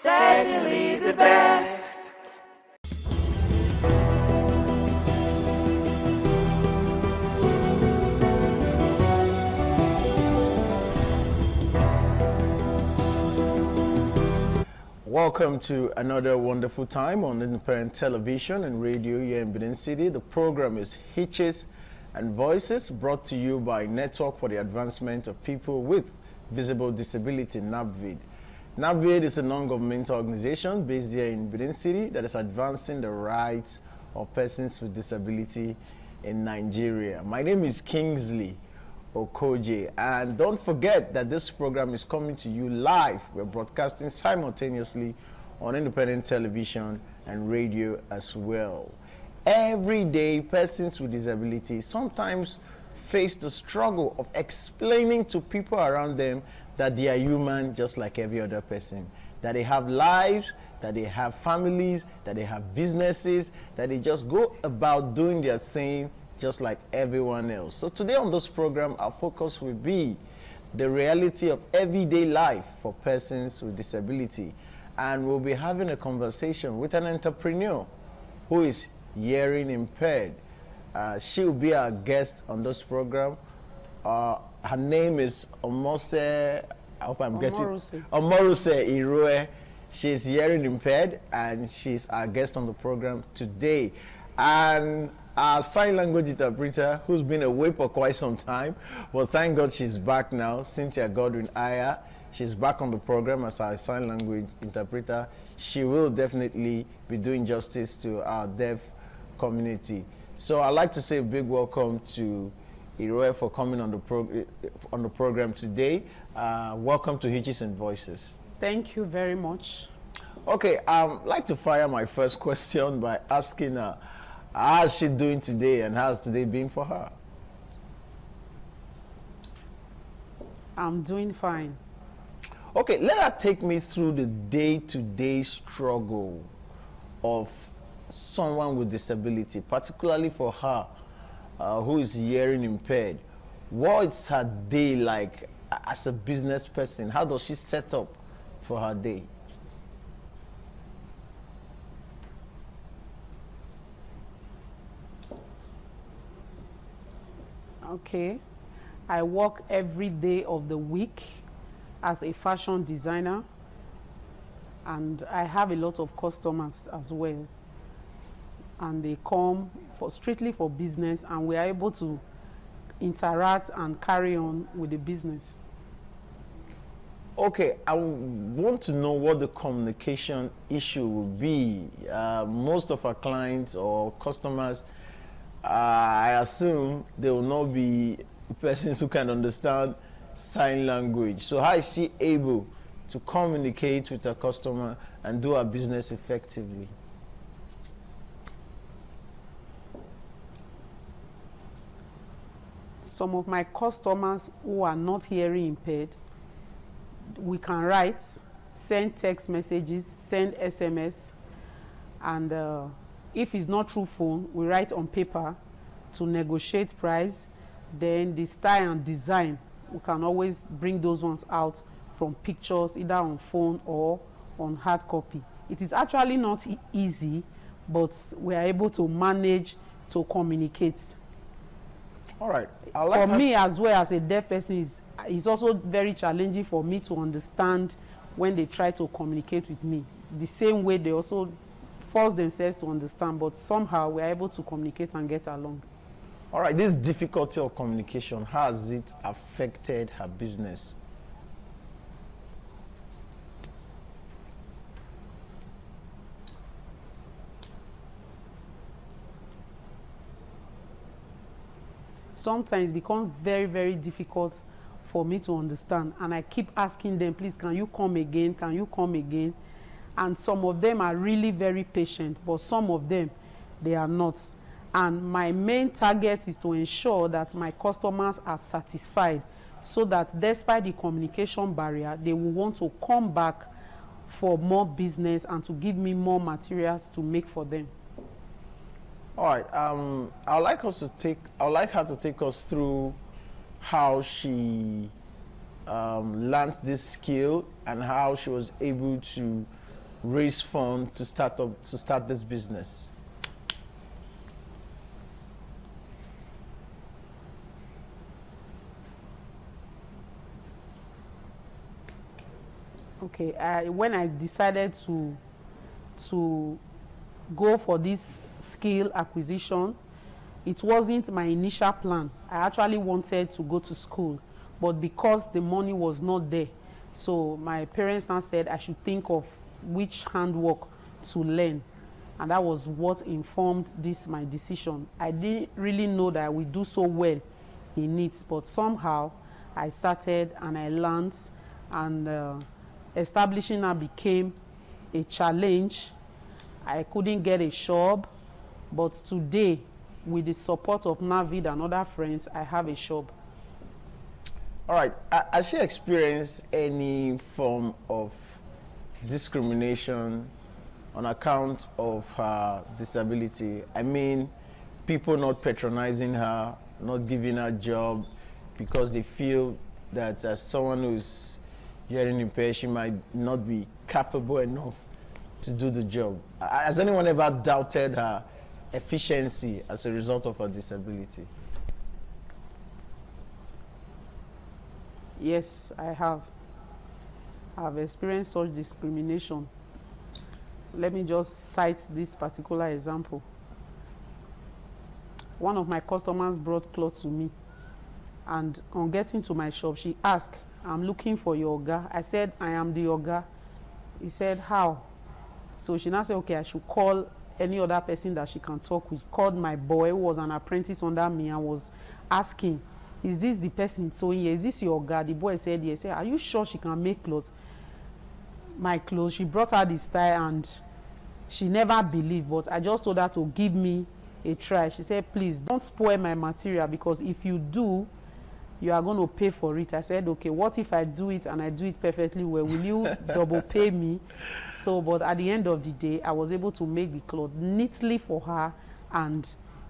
certainly the best. Welcome to another wonderful time on independent television and radio here in Benin City. The program is Hitches and Voices, brought to you by Network for the Advancement of People with Visible Disability, NABVID. NABVID is a non-governmental organization based here in Benin City that is advancing the rights of persons with disability in Nigeria. My name is Kingsley Okoje, and don't forget that this program is coming to you live. We're broadcasting simultaneously on independent television and radio as well. Every day, persons with disability sometimes face the struggle of explaining to people around them that they are human just like every other person, that they have lives, that they have families, that they have businesses, that they just go about doing their thing just like everyone else. So today on this program, our focus will be the reality of everyday life for persons with disability. And we'll be having a conversation with an entrepreneur who is hearing impaired. She will be our guest on this program. Her name is Omoruse, I hope I'm getting Omoruse Irue. She's hearing impaired and she's our guest on the program today. And our sign language interpreter, who's been away for quite some time, well, thank God she's back now. Cynthia Godwin Aya, she's back on the program as our sign language interpreter. She will definitely be doing justice to our deaf community. So I'd like to say a big welcome to Irue for coming on the program today. Welcome to Hitches and Voices. Thank you very much. Okay, I'd like to fire my first question by asking her, how's she doing today and how's today been for her? I'm doing fine. Okay, let her take me through the day-to-day struggle of someone with disability, particularly for her who is hearing impaired. What's her day like as a business person? How does she set up for her day? Okay. I work every day of the week as a fashion designer, and I have a lot of customers as well. And they come strictly for business, and we are able to interact and carry on with the business. Okay, I want to know what the communication issue will be. Most of our clients or customers, I assume they will not be persons who can understand sign language. So how is she able to communicate with her customer and do her business effectively? Some of my customers who are not hearing impaired, we can write, send text messages, send SMS, and if it's not through phone, we write on paper to negotiate price. Then the style and design, we can always bring those ones out from pictures, either on phone or on hard copy. It is actually not easy, but we are able to manage to communicate. All right. For me as well as a deaf person, it's also very challenging for me to understand when they try to communicate with me. The same way they also force themselves to understand, but somehow we're able to communicate and get along. All right, this difficulty of communication, how has it affected her business? Sometimes it becomes very, very difficult for me to understand, and I keep asking them, please, can you come again? Can you come again? And some of them are really very patient, but some of them, they are not. And my main target is to ensure that my customers are satisfied, so that despite the communication barrier, they will want to come back for more business and to give me more materials to make for them. All right. I would like her to take us through how she learned this skill and how she was able to raise funds to start this business? Okay, when I decided to go for this skill acquisition, it wasn't my initial plan. I actually wanted to go to school, but because the money was not there, so my parents now said I should think of which handwork to learn, and that was what informed this my decision. I didn't really know that I would do so well in it, but somehow I started and I learned, and establishing her became a challenge. I couldn't get a shop, but today, with the support of Navid and other friends, I have a shop. All right. Has she experienced any form of discrimination on account of her disability? I mean, people not patronizing her, not giving her a job because they feel that as someone who's hearing impaired, she might not be capable enough to do the job. Has anyone ever doubted her efficiency as a result of her disability? Yes, I have. I've experienced such discrimination. Let me just cite this particular example. One of my customers brought clothes to me, and on getting to my shop, she asked, "I'm looking for your Oga." I said, "I am the Oga." He said, "How?" So she now said, "Okay, I should call any other person that she can talk with." Called my boy, who was an apprentice under me, and was asking, "Is this the person sewing here? Is this your Oga?" The boy said, "Yes." Said, "Are you sure she can make clothes?" My clothes. She brought her the style, and she never believed, but I just told her to give me a try. She said, "Please don't spoil my material, because if you do, you are going to pay for it." I said, "Okay, what if I do it and I do it perfectly well? Will you double pay me?" So, but at the end of the day, I was able to make the cloth neatly for her, and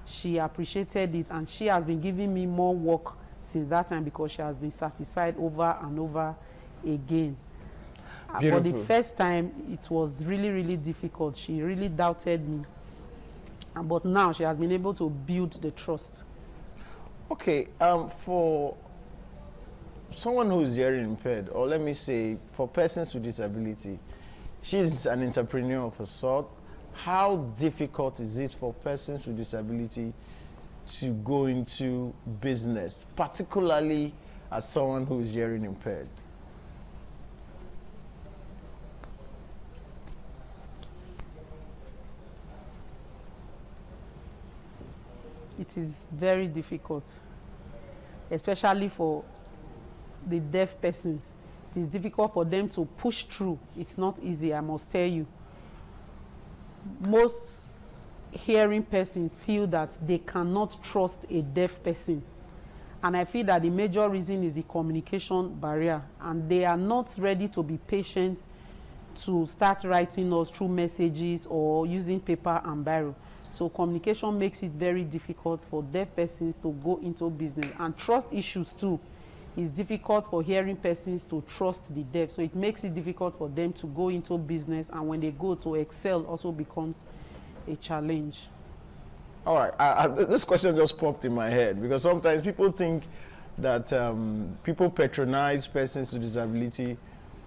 she appreciated it, and she has been giving me more work since that time because she has been satisfied over and over again. But the first time, it was really, really difficult. She really doubted me. But now she has been able to build the trust. Okay, for someone who is hearing impaired, or let me say for persons with disability, she's an entrepreneur of a sort. How difficult is it for persons with disability to go into business, particularly as someone who is hearing impaired? It is very difficult, especially for the deaf persons. It is difficult for them to push through. It's not easy, I must tell you. Most hearing persons feel that they cannot trust a deaf person. And I feel that the major reason is the communication barrier. And they are not ready to be patient to start writing us through messages or using paper and biro. So communication makes it very difficult for deaf persons to go into business. And trust issues too. It's difficult for hearing persons to trust the deaf. So it makes it difficult for them to go into business. And when they go to excel, also becomes a challenge. All right, this question just popped in my head because sometimes people think that people patronize persons with disability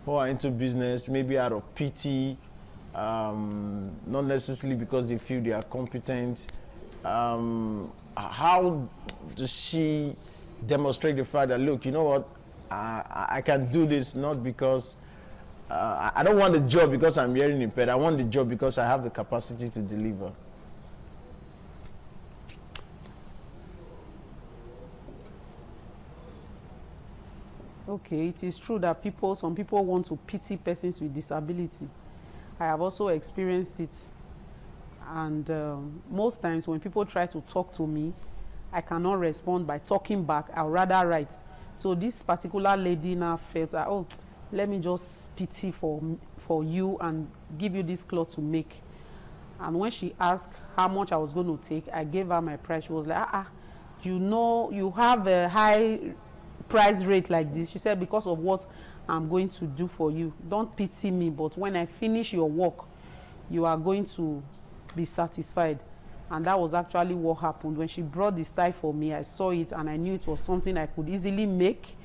who are into business, maybe out of pity, not necessarily because they feel they are competent. How does she demonstrate the fact that, look, you know what, I can do this not because I don't want the job because I'm hearing impaired. I want the job because I have the capacity to deliver. Okay, it is true that some people want to pity persons with disability. I have also experienced it. And most times when people try to talk to me, I cannot respond by talking back. I'll rather write. So this particular lady now felt that, oh, let me just pity for you and give you this cloth to make. And when she asked how much I was going to take, I gave her my price. She was like, you know, you have a high price rate like this. She said, because of what I'm going to do for you. Don't pity me, but when I finish your work, you are going to be satisfied. And that was actually what happened. When she brought the style for me, I saw it and I knew it was something I could easily make,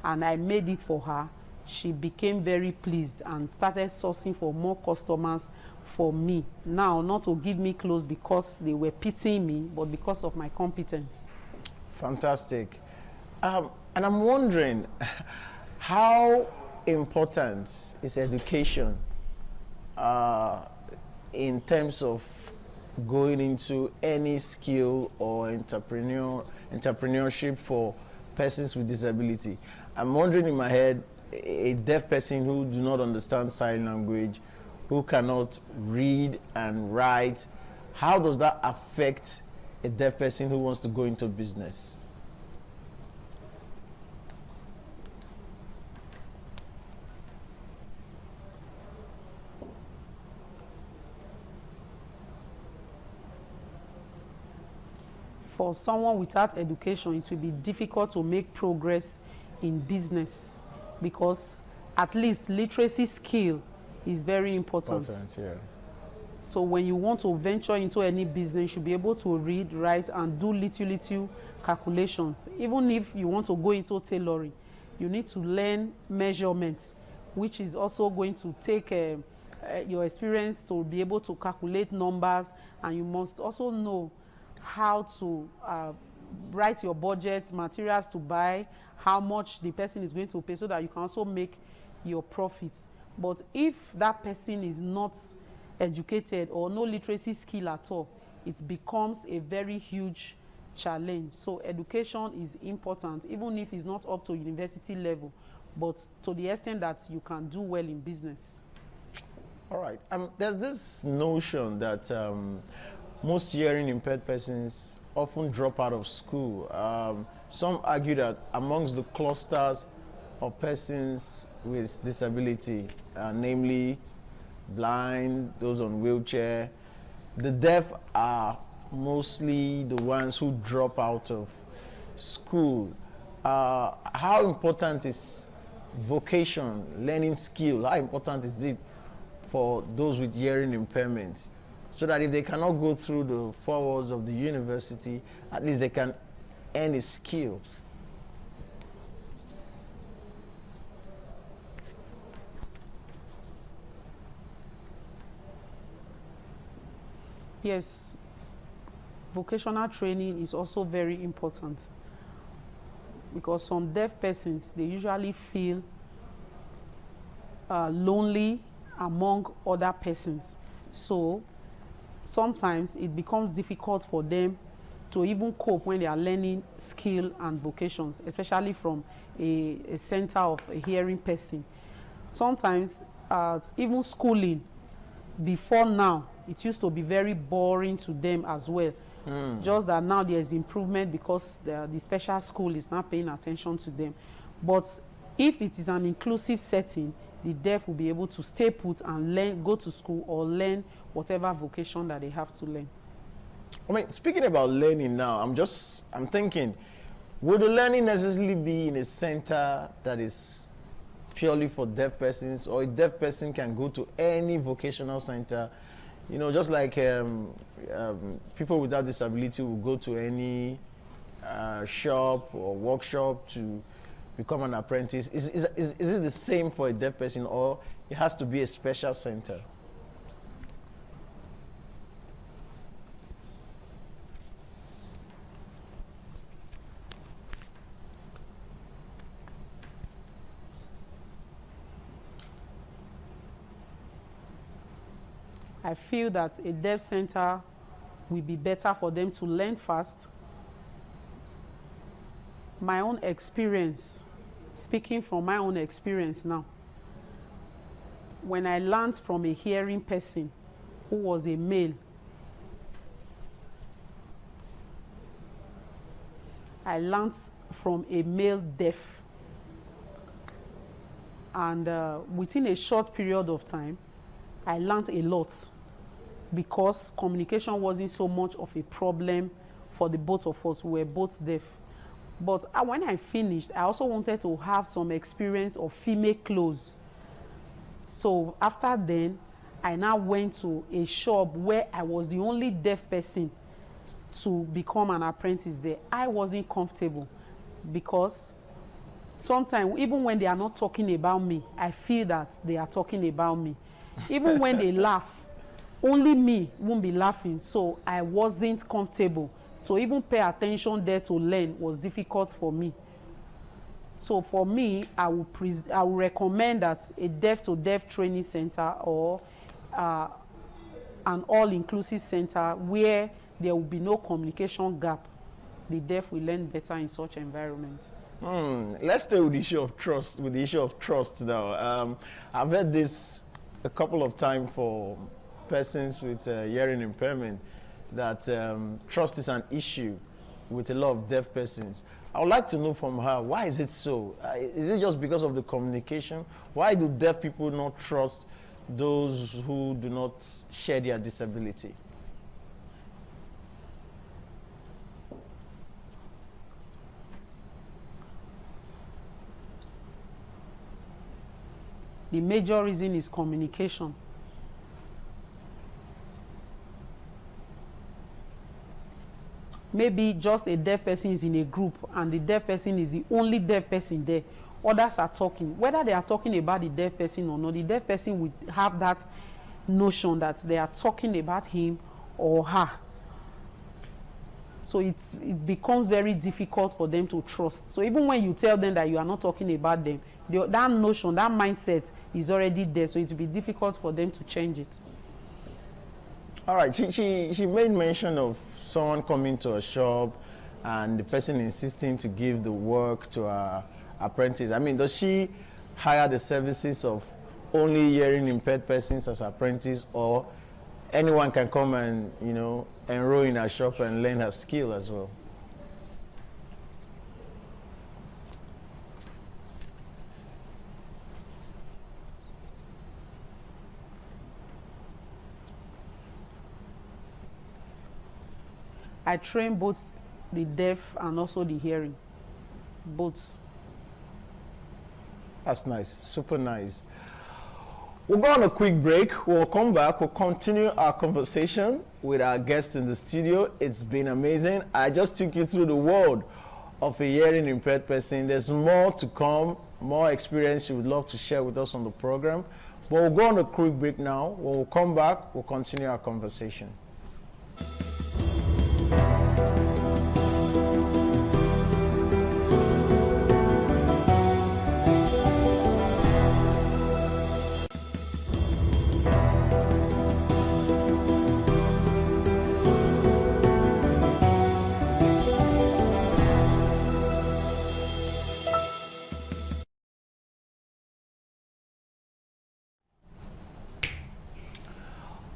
and I made it for her. She became very pleased and started sourcing for more customers for me. Now, not to give me clothes because they were pitying me, but because of my competence. Fantastic. And I'm wondering, how important is education in terms of going into any skill or entrepreneurship for persons with disability? I'm wondering in my head, a deaf person who do not understand sign language, who cannot read and write, how does that affect a deaf person who wants to go into business? For someone without education, it will be difficult to make progress in business, because at least literacy skill is very important. Yeah. So when you want to venture into any business, you should be able to read, write, and do little calculations. Even if you want to go into tailoring, you need to learn measurements, which is also going to take your experience to be able to calculate numbers, and you must also know how to write your budget, materials to buy, how much the person is going to pay, so that you can also make your profits. But if that person is not educated or no literacy skill at all, it becomes a very huge challenge. So education is important, even if it's not up to university level, but to the extent that you can do well in business. All right. There's this notion that most hearing impaired persons often drop out of school. Some argue that amongst the clusters of persons with disability, namely blind, those on wheelchair, the deaf are mostly the ones who drop out of school. How important is vocation, learning skill? How important is it for those with hearing impairments, so that if they cannot go through the 4 walls of the university, at least they can earn a skill? Yes, vocational training is also very important, because some deaf persons, they usually feel lonely among other persons. So sometimes it becomes difficult for them to even cope when they are learning skill and vocations, especially from a center of a hearing person. Sometimes even schooling before now, it used to be very boring to them as well. Just that now there is improvement because the special school is not paying attention to them. But if it is an inclusive setting, the deaf will be able to stay put and learn, go to school or learn whatever vocation that they have to learn. I mean, speaking about learning now, I'm thinking, would the learning necessarily be in a center that is purely for deaf persons, or a deaf person can go to any vocational center? You know, just like people without disability will go to any shop or workshop to become an apprentice. Is it the same for a deaf person, or it has to be a special center? I feel that a deaf center will be better for them to learn fast. My own experience, speaking from my own experience now, when I learned from a hearing person who was a male, I learned from a male deaf, and within a short period of time, I learned a lot, because communication wasn't so much of a problem for the both of us. We were both deaf. But when I finished, I also wanted to have some experience of female clothes. So after then, I now went to a shop where I was the only deaf person to become an apprentice there. I wasn't comfortable because sometimes, even when they are not talking about me, I feel that they are talking about me. Even when they laugh, only me won't be laughing. So I wasn't comfortable. To even pay attention there to learn was difficult for me. So for me, I will recommend that a deaf-to-deaf training center or an all-inclusive center where there will be no communication gap. The deaf will learn better in such environments. Let's stay with the issue of trust. With the issue of trust now, I've heard this a couple of times for persons with hearing impairment, that trust is an issue with a lot of deaf persons. I would like to know from her, why is it so? Is it just because of the communication? Why do deaf people not trust those who do not share their disability? The major reason is communication. Maybe just a deaf person is in a group and the deaf person is the only deaf person there. Others are talking. Whether they are talking about the deaf person or not, the deaf person would have that notion that they are talking about him or her. So it becomes very difficult for them to trust. So even when you tell them that you are not talking about them, that notion, that mindset is already there. So it will be difficult for them to change it. All right, she made mention of someone coming to a shop and the person insisting to give the work to her apprentice. I mean, does she hire the services of only hearing impaired persons as apprentice, or anyone can come and, you know, enroll in her shop and learn her skill as well? I train both the deaf and also the hearing, both. That's nice, super nice. We'll go on a quick break. We'll come back. We'll continue our conversation with our guest in the studio. It's been amazing. I just took you through the world of a hearing impaired person. There's more to come, more experience you would love to share with us on the program. But we'll go on a quick break now. When we'll come back, we'll continue our conversation.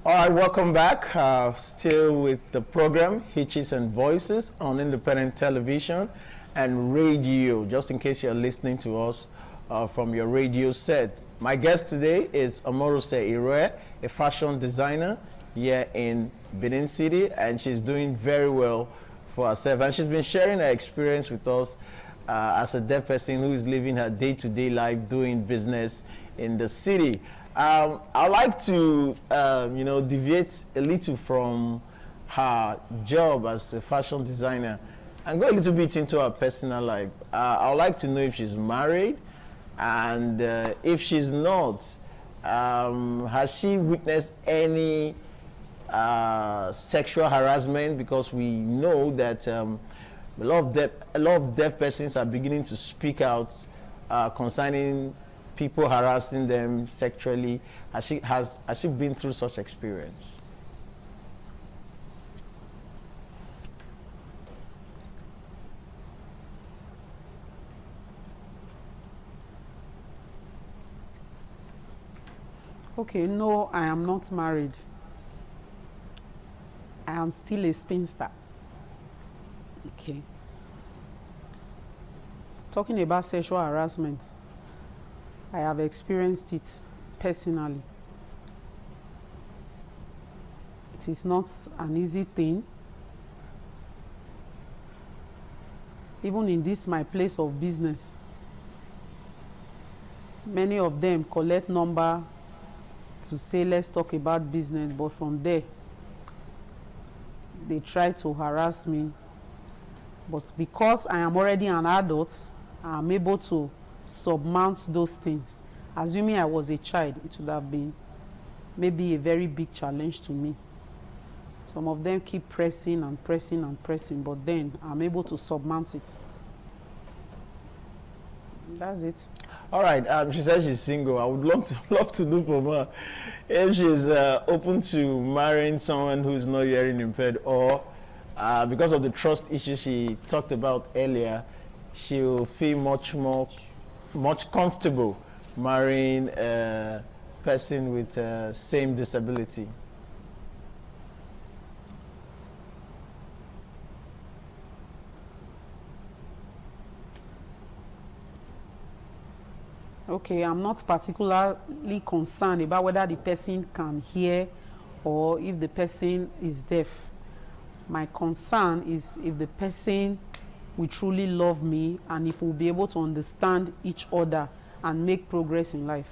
All right, welcome back. Still with the program, Hitches and Voices on independent television and radio, just in case you're listening to us from your radio set. My guest today is Omorose Iroe, a fashion designer here in Benin City, and she's doing very well for herself. And she's been sharing her experience with us as a deaf person who is living her day-to-day life doing business in the city. I'd like to, you know, deviate a little from her job as a fashion designer and go a little bit into her personal life. I'd like to know if she's married, and if she's not, has she witnessed any sexual harassment? Because we know that a lot of deaf persons are beginning to speak out concerning people harassing them sexually. Has she been through such experience? Okay, no, I am not married. I am still a spinster. Okay. Talking about sexual harassment, I have experienced it personally. It is not an easy thing. Even in this my place of business, many of them collect number to say let's talk about business, but from there they try to harass me. But because I am already an adult, I am able to surmount those things. Assuming I was a child, it would have been maybe a very big challenge to me. Some of them keep pressing and pressing and pressing, but then I'm able to surmount it. That's it. All right. She says she's single. I would love to know from her if she's open to marrying someone who's not hearing impaired, or because of the trust issue she talked about earlier, she'll feel much comfortable marrying a person with same disability. Okay, I'm not particularly concerned about whether the person can hear or if the person is deaf. My concern is if the person will truly love me and if we'll be able to understand each other and make progress in life.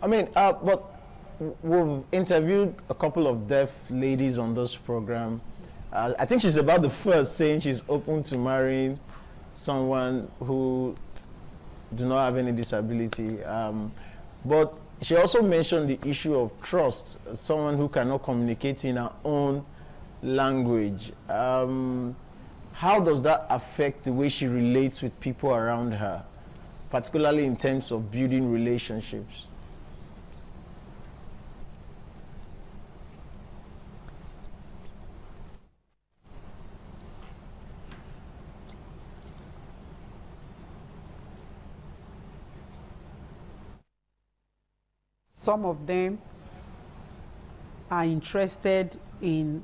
I mean, but we've interviewed a couple of deaf ladies on this program. I think she's about the first saying she's open to marrying someone who do not have any disability. But she also mentioned the issue of trust, someone who cannot communicate in her own language. How does that affect the way she relates with people around her, particularly in terms of building relationships? Some of them are interested in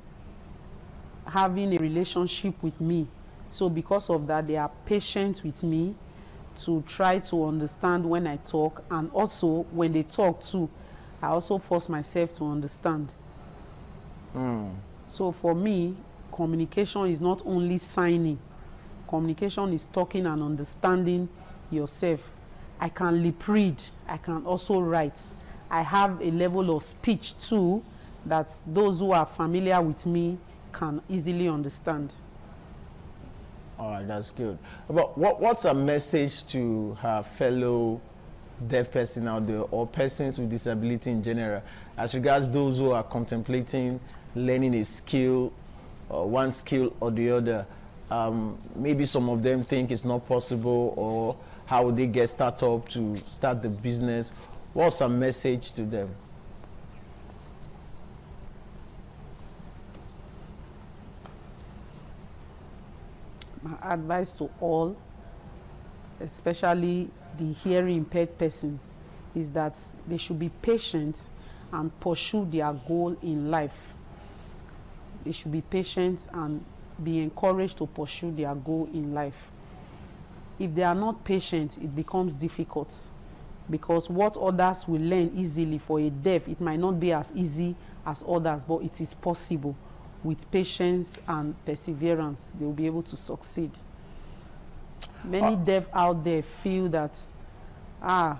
having a relationship with me. So because of that, they are patient with me to try to understand when I talk, and also when they talk too, I also force myself to understand. So for me, communication is not only signing. Communication is talking and understanding yourself. I can lip read, I can also write. I have a level of speech too that those who are familiar with me can easily understand. All right, that's good. But what's a message to her fellow deaf person out there, or persons with disability in general, as regards those who are contemplating learning a skill, one skill or the other? Maybe some of them think it's not possible, or how would they get started up to start the business? What's a message to them? My advice to all, especially the hearing impaired persons, is that they should be patient and pursue their goal in life. They should be patient and be encouraged to pursue their goal in life. If they are not patient, it becomes difficult, because what others will learn easily for a deaf, it might not be as easy as others, but it is possible. With patience and perseverance, they will be able to succeed. Many deaf out there feel that, I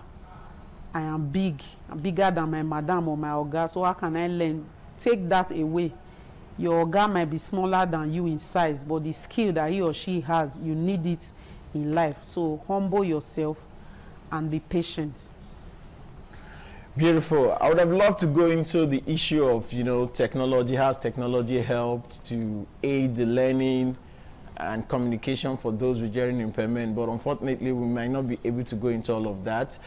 am big, I'm bigger than my madam or my oga, so how can I learn? Take that away. Your oga might be smaller than you in size, but the skill that he or she has, you need it in life. So humble yourself and be patient. Beautiful. I would have loved to go into the issue of, technology. Has technology helped to aid the learning and communication for those with hearing impairment? But unfortunately, we might not be able to go into all of that.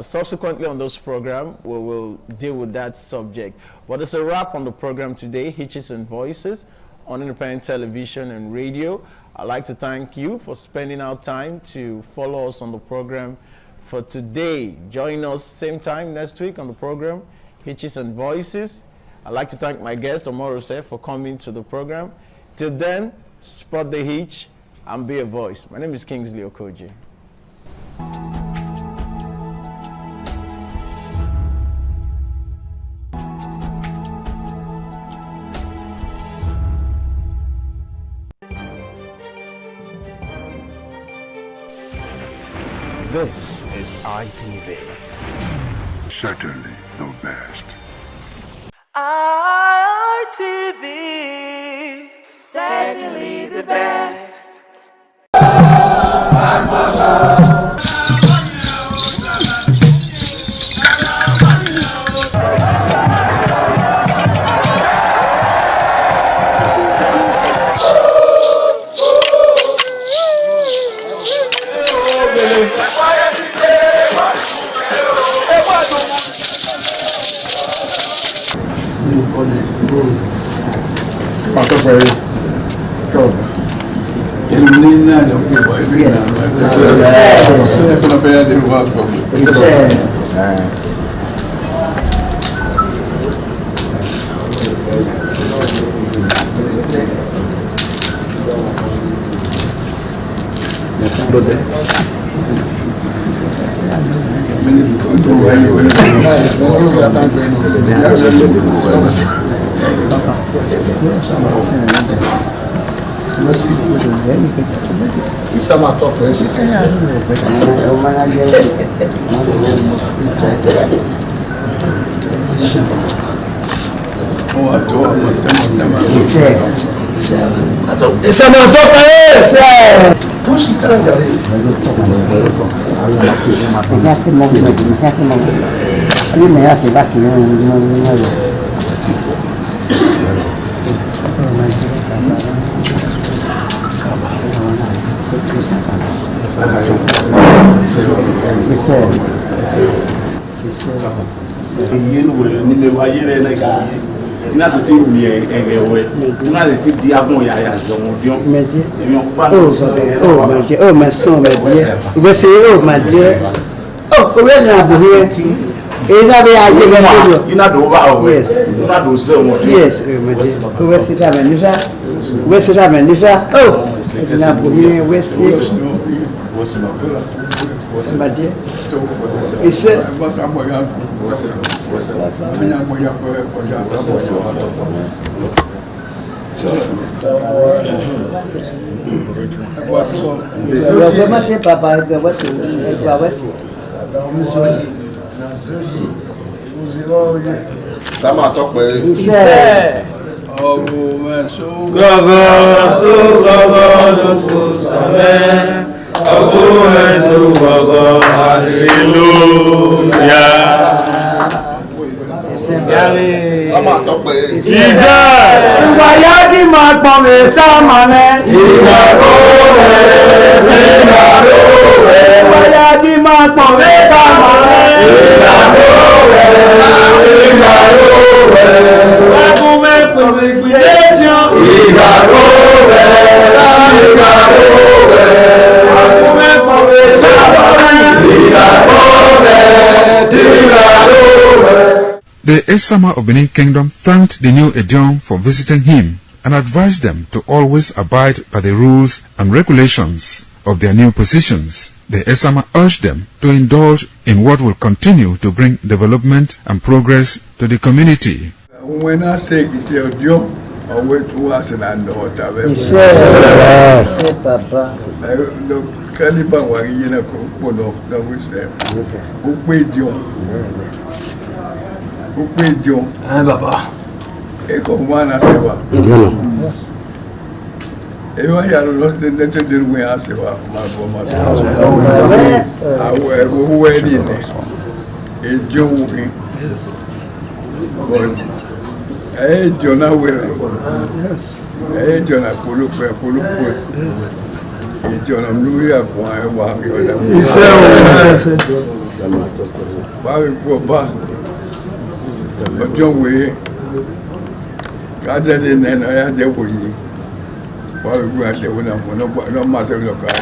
Subsequently on this program, we will deal with that subject. But it's a wrap on the program today, Hitches and Voices, on Independent Television and Radio. I'd like to thank you for spending our time to follow us on the program for today. Join us same time next week on the program, Hitches and Voices. I'd like to thank my guest, Omar Rousseff, for coming to the program. Till then, spot the hitch and be a voice. My name is Kingsley Okoji. This is ITV. Certainly the best. ITV, certainly the best. Oh, my son, my dear. We say, oh, my dear. Oh, we're not here. Is that where I get you? Not over. Yes. Not do so much. Yes, my dear. Where's it? Where's it? Oh, now here, where's it? What's my dear? Is it? The Esama of Benin Kingdom thanked the new Edion for visiting him and advised them to always abide by the rules and regulations of their new positions. The Esama urged them to indulge in what will continue to bring development and progress to the community. When I say it's your Edion, I wait to us and I know what I've ever said. Papa. Caliban was in a coupon of the wisdom. Who paid you? Who paid you? And Baba. Echo one as ever. Ever had a lot of the way as ever, my former. I will wait in it. A joking. Hey, Jonah will. Hey, Jonah, pull up. John, I'm really a boy. Why go back? But John, we got that in and I had the way. Why we were there when I'm no matter look at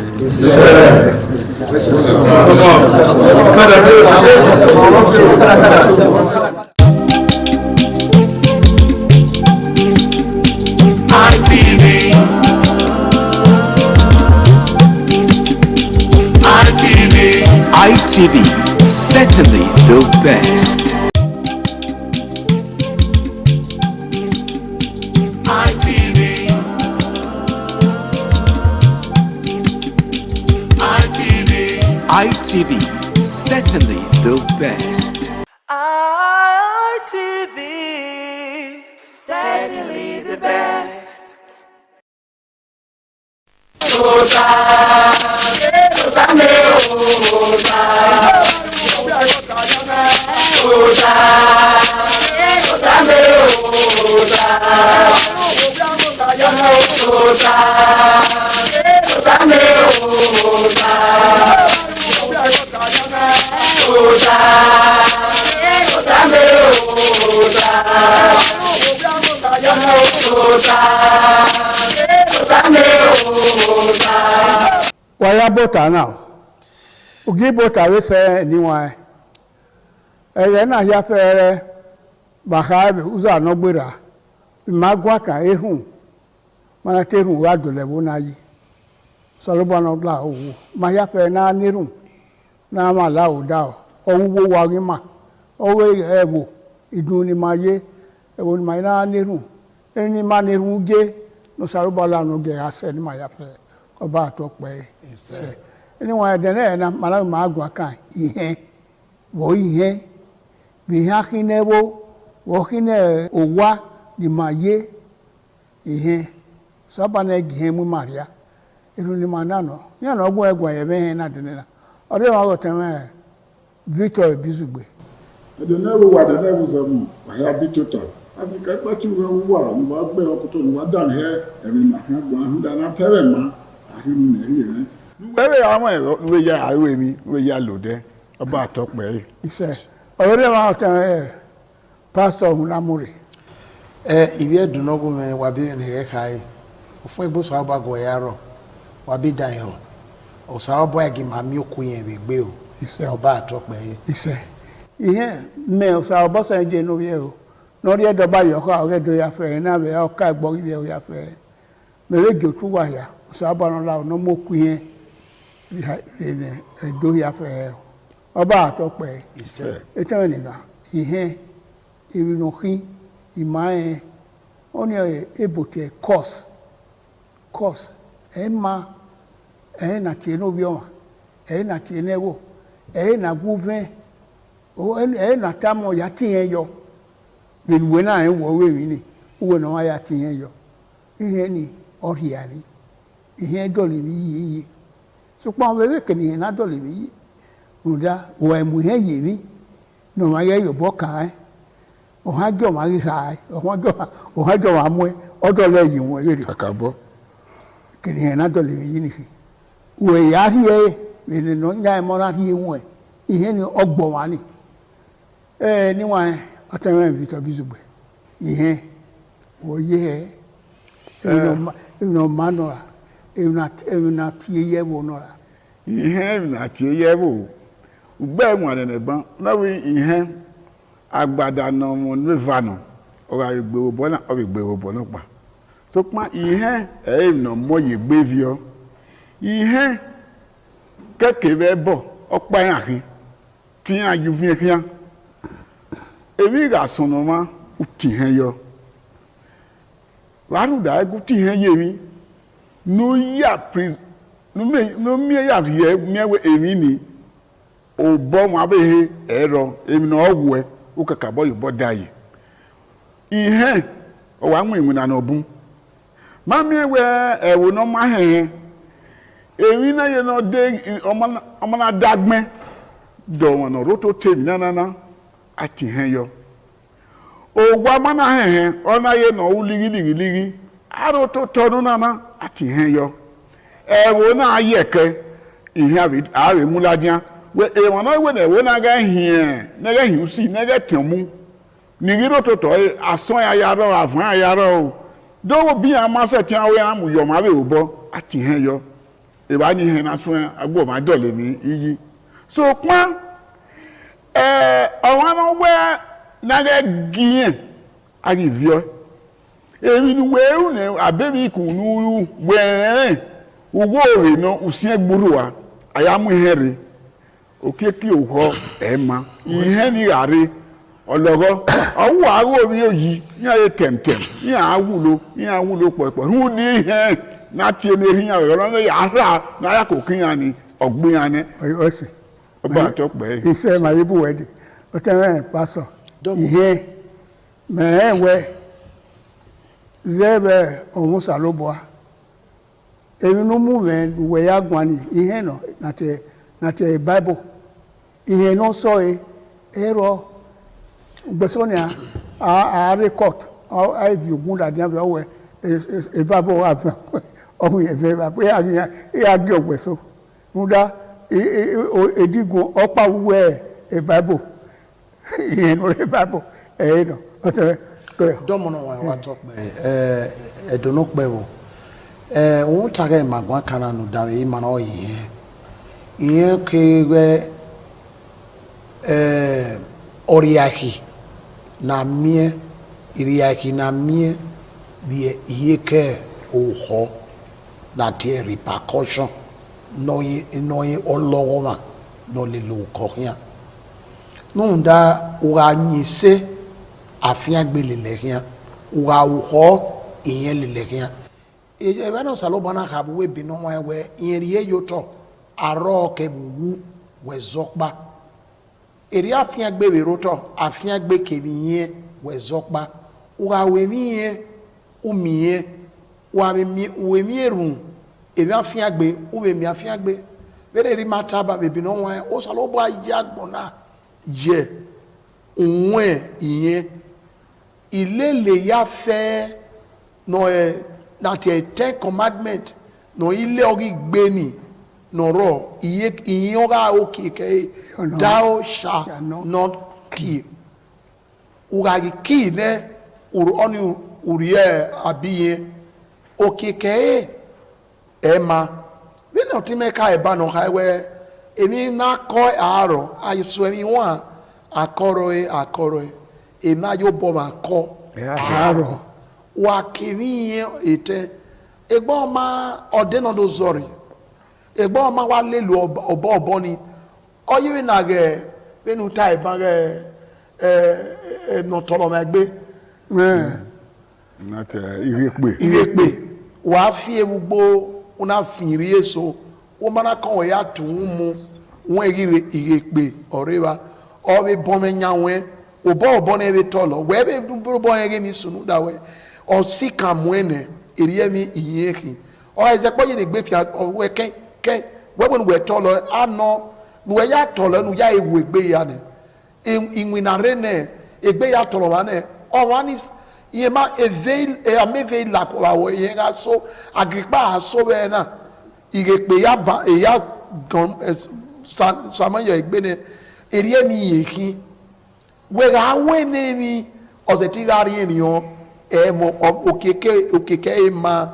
ITV. ITV, certainly the best. ITV, ITV best. ITV, certainly the best. Waya bota now. Ugi bota we say niwa. Eye na ya fere bahabe uza no gbera. Magwa ka ehun. Mana terun wa dole bo na yi. Solobo no gla owo. Ma ya fe na nirun. Na ma la o da o. Owo wa ri ma. Owo ewo. Idun ni ma ye. Ewo ni ma na nirun. Eni ma nirun ge. No salobo la no ge ase ni ma ya fe. Ọba àtọpẹ ṣe níwọn ẹdẹ náà na mara ma agwa kan ihe wo ihe bi ha kinewo wo kine owa ni maye ihe so ba na gihe mu maria iru ni manano ya na ogbo egwa ye be na de na ore wa go teme Victor Bizugbe ẹdẹ náà wà dẹ náà wùzọ mu wàhálà bí tó tọ àfikà pàtó wà ní wàá gbẹ ọkọ tó ní wàá dàn hẹ ẹrin màá gbọn ahùn dáná tẹrẹ mọ. Wẹ́rẹ́ àwọn ẹ̀rọ ló yá àárẹ̀ mi ló yá lòdẹ́ ọba àtọ́pẹ́ yìí. Iṣẹ́ ọ̀rẹ́ wa ọ̀tẹ̀ pásítọ̀ ọ̀hún lámúrè. Ìwé ẹ̀dùnọ́gùn mi wà bí nìyẹn ká yìí. Òfin ìbùsọ̀ ọba gọ̀ ya rọ̀ wà bí dàn yọ̀. Ọ̀sà ọba ẹ̀gì máa mi òkú yẹn rè gbé o. Iṣẹ́ ọba àtọ́pẹ́ yìí. Iṣẹ́ ìyẹn mẹ ọ̀sà ọba sẹ́yìn jẹ́ inú yẹn o. N'ọ̀rí ẹ̀dọ̀ba yọ̀kọ́ àwọn ẹ̀dọ̀ ya fẹ́ ẹ̀ náà bẹ̀ ọ̀ká ẹ̀gbọ́n ilẹ̀ ya fẹ́ mẹ̀rẹ̀ gòtú wà yà. Sabanola no mokuye rene edo ya fe oba atope etanega ihe ibinoki imae oni ebote course ema na tieno bioma na tienewo na guve na tamo ya tienyo beluwe na enwo we ni uwe no ya tienyo ihe ni oriani ihe dole mi yi so pa we ke ni na dole mi yi oda wo emu he yi mi no ma ye yo boka o ha jo ma ri ra o ha jo wa mu o dole yi won ere Kakabo ke ni na dole mi yi ni we ya ri e we ni no nya mo na ri won ihe ni ogbo wa ni ni wa atawe Victor Bizugbe ihe o ye no manora na tie yewo nora ihe na tie yewo ugbe nwane ne ban na we ihe agbada no mo neva no o ga gbe obo na o gbe obo no pa so pa ihe no mo ye gbe vio ihe keke be bo opa yan ti aju fi kian ebi ga sonoma uti hen yo waru da egu ti hen ye mi no ya pris no me ya ye mewe emi ni obo mo abehe ero emi na ogwe ukaka boy bodai ihe o wa nwe na obun ma mewe ewo no ma he emi na ye no de omo na dagme do won no roto temi na ati hen yo ogwa mana he ona ye no uligi aro to tonu na ati hen yo ewo na ayeke ihe awe muladian we e won na we na ewo na ga hie na ga hiusi na ga temu ni giro to to ason ya ro avan ya ro do bi amase ti awe amu yo ma be obo ati hen yo e ba ni hen na so agbo ma dole mi iyi so pon ọ̀wọ́n náà wẹ́ náà gíyẹn agìvíọ́ èmi ni wẹ́rù ní àbẹ́bí ìkùnúrú wẹ̀rẹ̀rẹ̀ owó òrè náà òsì ẹgbòrò wa àyàmú ihe rẹ̀ òkè kí òhọ́ ẹ̀ẹ́mà ihe ní àárẹ̀ ọlọ́gọ́ ọwọ́ àárọ̀ omi òyì ní ayé tẹ̀mtẹ̀m ní àwúlò pọ̀pọ̀ ní ní ihe náà tiẹ̀ ní ehi yàrá ọ̀rọ̀ náà yàrá náà yà kò kíyàn ní ọ̀gbìn yàn ní. ọ̀sẹ̀ ọba àtọ́pẹ́. Iṣẹ́ Màyébù wẹ̀dì. Ó tẹ́wẹ́ pásọ̀. Ìhẹ́ mẹ́ẹ̀wẹ́ zẹ́bẹ̀ ọ̀hún sàlóbọ̀á. Èmi ló mú wẹ̀ yá gbọ́n ni ìhẹ́ nọ nàtẹ̀ Bible. Ìhẹ́ náà sọ ẹ̀rọ gbèsòní àárẹ̀ court àìfi ògùn dàdí àbẹ̀ ọ̀wẹ̀ ìbábọ̀ wà fẹ́ ọ̀hún yẹn fẹ́ bàbá yà gé ọ̀gbẹ̀sọ. Múdà èdìgún ọ̀pá wúwẹ̀ Bible. Ìhẹ́ náà rẹ̀ Bible ẹ̀yẹ́ nọ ọ̀tẹ̀ dɔmɔnɔ wa tɔ kpɛ ɛdono kpɛ wo ŋun ta kɛ magba kana nu da yi mana o yɛ ke bɛ ɔriaki na miɛ iriaki na miɛ bi iye kɛ o xɔ na tiɛ repercussion n'oye ɔlɔwɔ ma n'ole lo kɔhiã nu da wa nyi se. Afia gbe lele hia wa wo iyen lele hia e be no salo bana ka bu we bi no wa we iyen ye yoto aro ke bu we zokpa eri afia gbe be roto afia gbe ke bi yen we zokpa wa we mi yen o mi yen wa mi we mi erun e bi afia gbe o we mi afia gbe be ri mata ba be bi no wa o salo bo ya gbona je onwe iyen ilé ya fẹ́ na ti ten commandment no ilé orí gbé ni nọ̀rọ̀ ìyẹn ọ̀rá òkè kẹ́ thou shalt not kill ùràrí kill ní ọ̀nì ùrìẹ́ àbíyẹ òkè kẹ́ ẹ̀ ma bí náà tí mẹ́ka ẹ̀ bá náà káwẹ́ èmi náà kọ́ àárọ̀ àìsàn ẹ̀mí wọn àkọ́rọ̀ ẹ̀ ema yo bo ma ko aro wa kini ete egbo ma ode no do zori egbo ma wa le lu obo ni oyiwe na ge benu tai ba ge no tolo ma gbe na te irepe wa fi gbogbo una fi ri eso o mana kan ya tun mu won irepe orewa o be bon me nyawe obo na ebe tolo we be duburo bo yege mi sunu da we o sika muene eriye mi iyeki o eze po ye ne gbe fi we ken we bon we tolo ano we ya tolo nu ya ewu egbe ya ne inwinare ne egbe ya tolo wa ne o wa ni ye ma eveil e ameve la ko wa we ye ga so agripa so be na igepe ya ba e ya gon samayo egbe ne eriye mi iyeki wega wene ni ozetigari eniyan emo okeke ema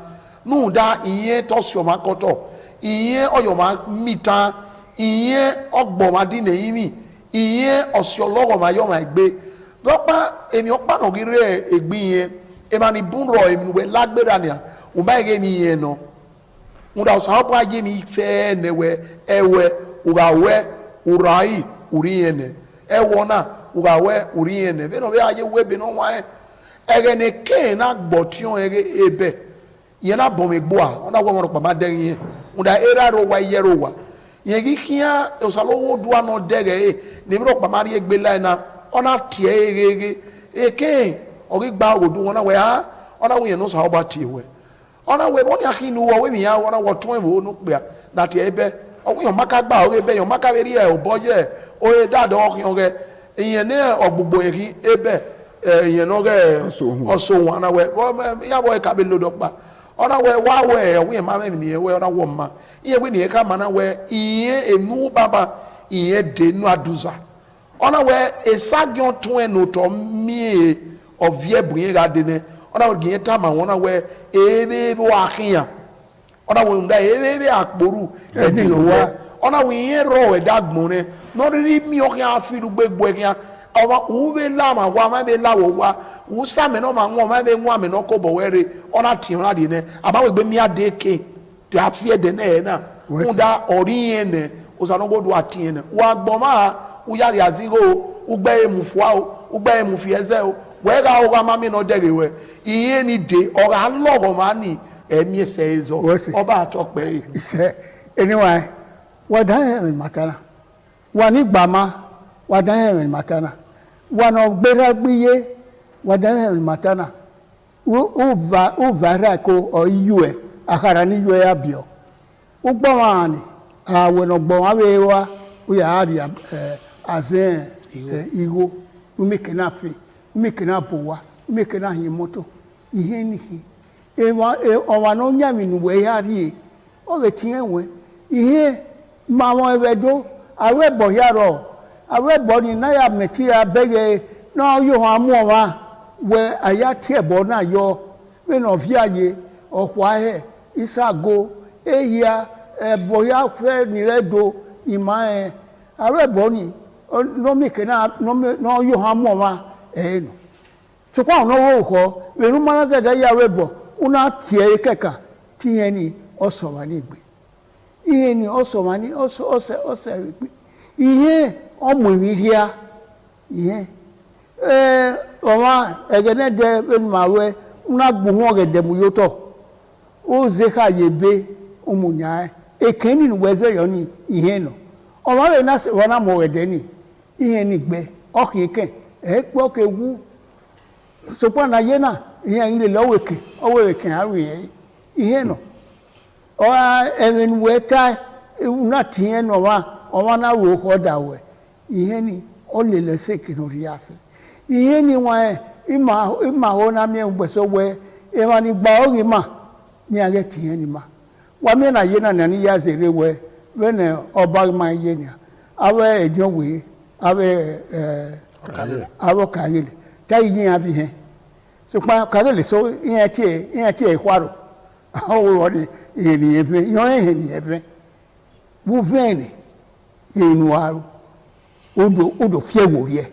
nu da iyen tosio makoto iyen oyoma mita iyen ogbo madine yimi iyen osiologo mayoma egbe dopa emi opa no gire egbi yen e mani bunro emi we lagbera ni o ma ege mi yen no unda so apo aje mi fe newe ewe urawe urai uriene ewona ugawe uriene ve no be aye we be no wa egene ke na gbotion ebe ye na bon megboa ona wo mo pa ma de yin unda era ro wa yero wa ye gi kia o salo wo duwa no dege ni bro pa ma ri egbe la na ona tie ege eke o gi gba odu wona we ha ona wo ye no sa oba tie we ona we woni akinu wo we mi ya ona wo tun wo no pe na tie ebe o wo yo maka gba o ebe yo maka be ri e o boje o e dado o yan ge ìyẹn ní ọgbogbo èrí ebe ìyẹn náà rẹ̀ ọ̀sọ̀ wọn anáwẹ̀ yàwọ̀ ẹ̀ka bí lọ́dọ̀ pa ọ̀nàwẹ̀ wáwẹ̀ ẹ̀wọ̀ máa mẹ́rin nìyẹn wẹ̀ ọ̀nàwọ̀ mma ìyẹn wẹ̀ nìyẹn ká máa náwẹ̀ ìyẹn ènú bàbá ìyẹn dènú àdùzà ọ̀nàwẹ̀ ẹ̀sàgìọ̀ tún ẹ̀ nùtọ̀ mìíràn ọ̀víẹ̀ bùnyẹn rà dẹ́nẹ̀ ọ̀nàwẹ̀ gìyẹn tá màá wọn náwẹ̀ ebe wà kíyàn ọ̀nàwẹ̀ ǹda ebe àkpòrú ẹ̀dínlọ́wọ́ ọ̀nàwẹ̀ ìyẹn rọ̀ ẹ̀dá gbọ̀n rẹ̀ nọrịrị mi ọkịa afilu gbegbo ya ọwa uwe la ma wa ma be la wo wa usa me no ma nwo ma be nwa me no ko bo were ona ti ra di ne aba we gbe mi ade ke to afie de na na unda ori yen ne usa no go do atin ne wa gbo ma u ya ri azigo u gbe emu fua u gbe emu fi eze o we ga o ga ma mi no dere we iye ni de o ga logo ma ni emi ese ezo oba atokpe ise anyway what da matala wani gbama wadan matana wano gbera gbiye wadan matana uvara ko oyue akara ni yue abio ugbawani aweno gbon awewa uya ari azen igo umekena fe umekena bowa umekena himoto ihe nihi ọwa na onye aminu wee ya rie o wetinye nwe ihe ma wọn ewedo awebo yaro awebo ni na ya meti ya bege na yo amu wa we aya tie bo na yo we no fi aye ohwa he isago ehia boya fe ni redo ima awebo ni no meke na no yo amu wa no so kwa no wo ko we nu mana ze da ya awebo una tie keka tiye ni oso wa ni gbe ihe ni oso wa ni ose gbe ihe omuhiria ihe oma egene de benmawe una gbuhun ogede mu yoto o ze ka yebe umunya ekeni nu weze yo ni ihe no oma we na se wona mo ogede ni ihe ni gbe okike epo ke wu sopo na ye na ihe ile loweke oweke aru ihe no o even weta una tie no wa na ro ko dawe ihe ni o le lese kinori ase ihe ni wa ima ho na mi ngbeso we e ma ni gba ori ma ni age tie ni ma wa mi na ye na ni ya zere we ne oba ma ye ni awe edion we awe awo kayele ta yin afi he so pa kayele so yin tie kwaro awo wori eni efe yo eni efe bu veni inu aru odo fie worie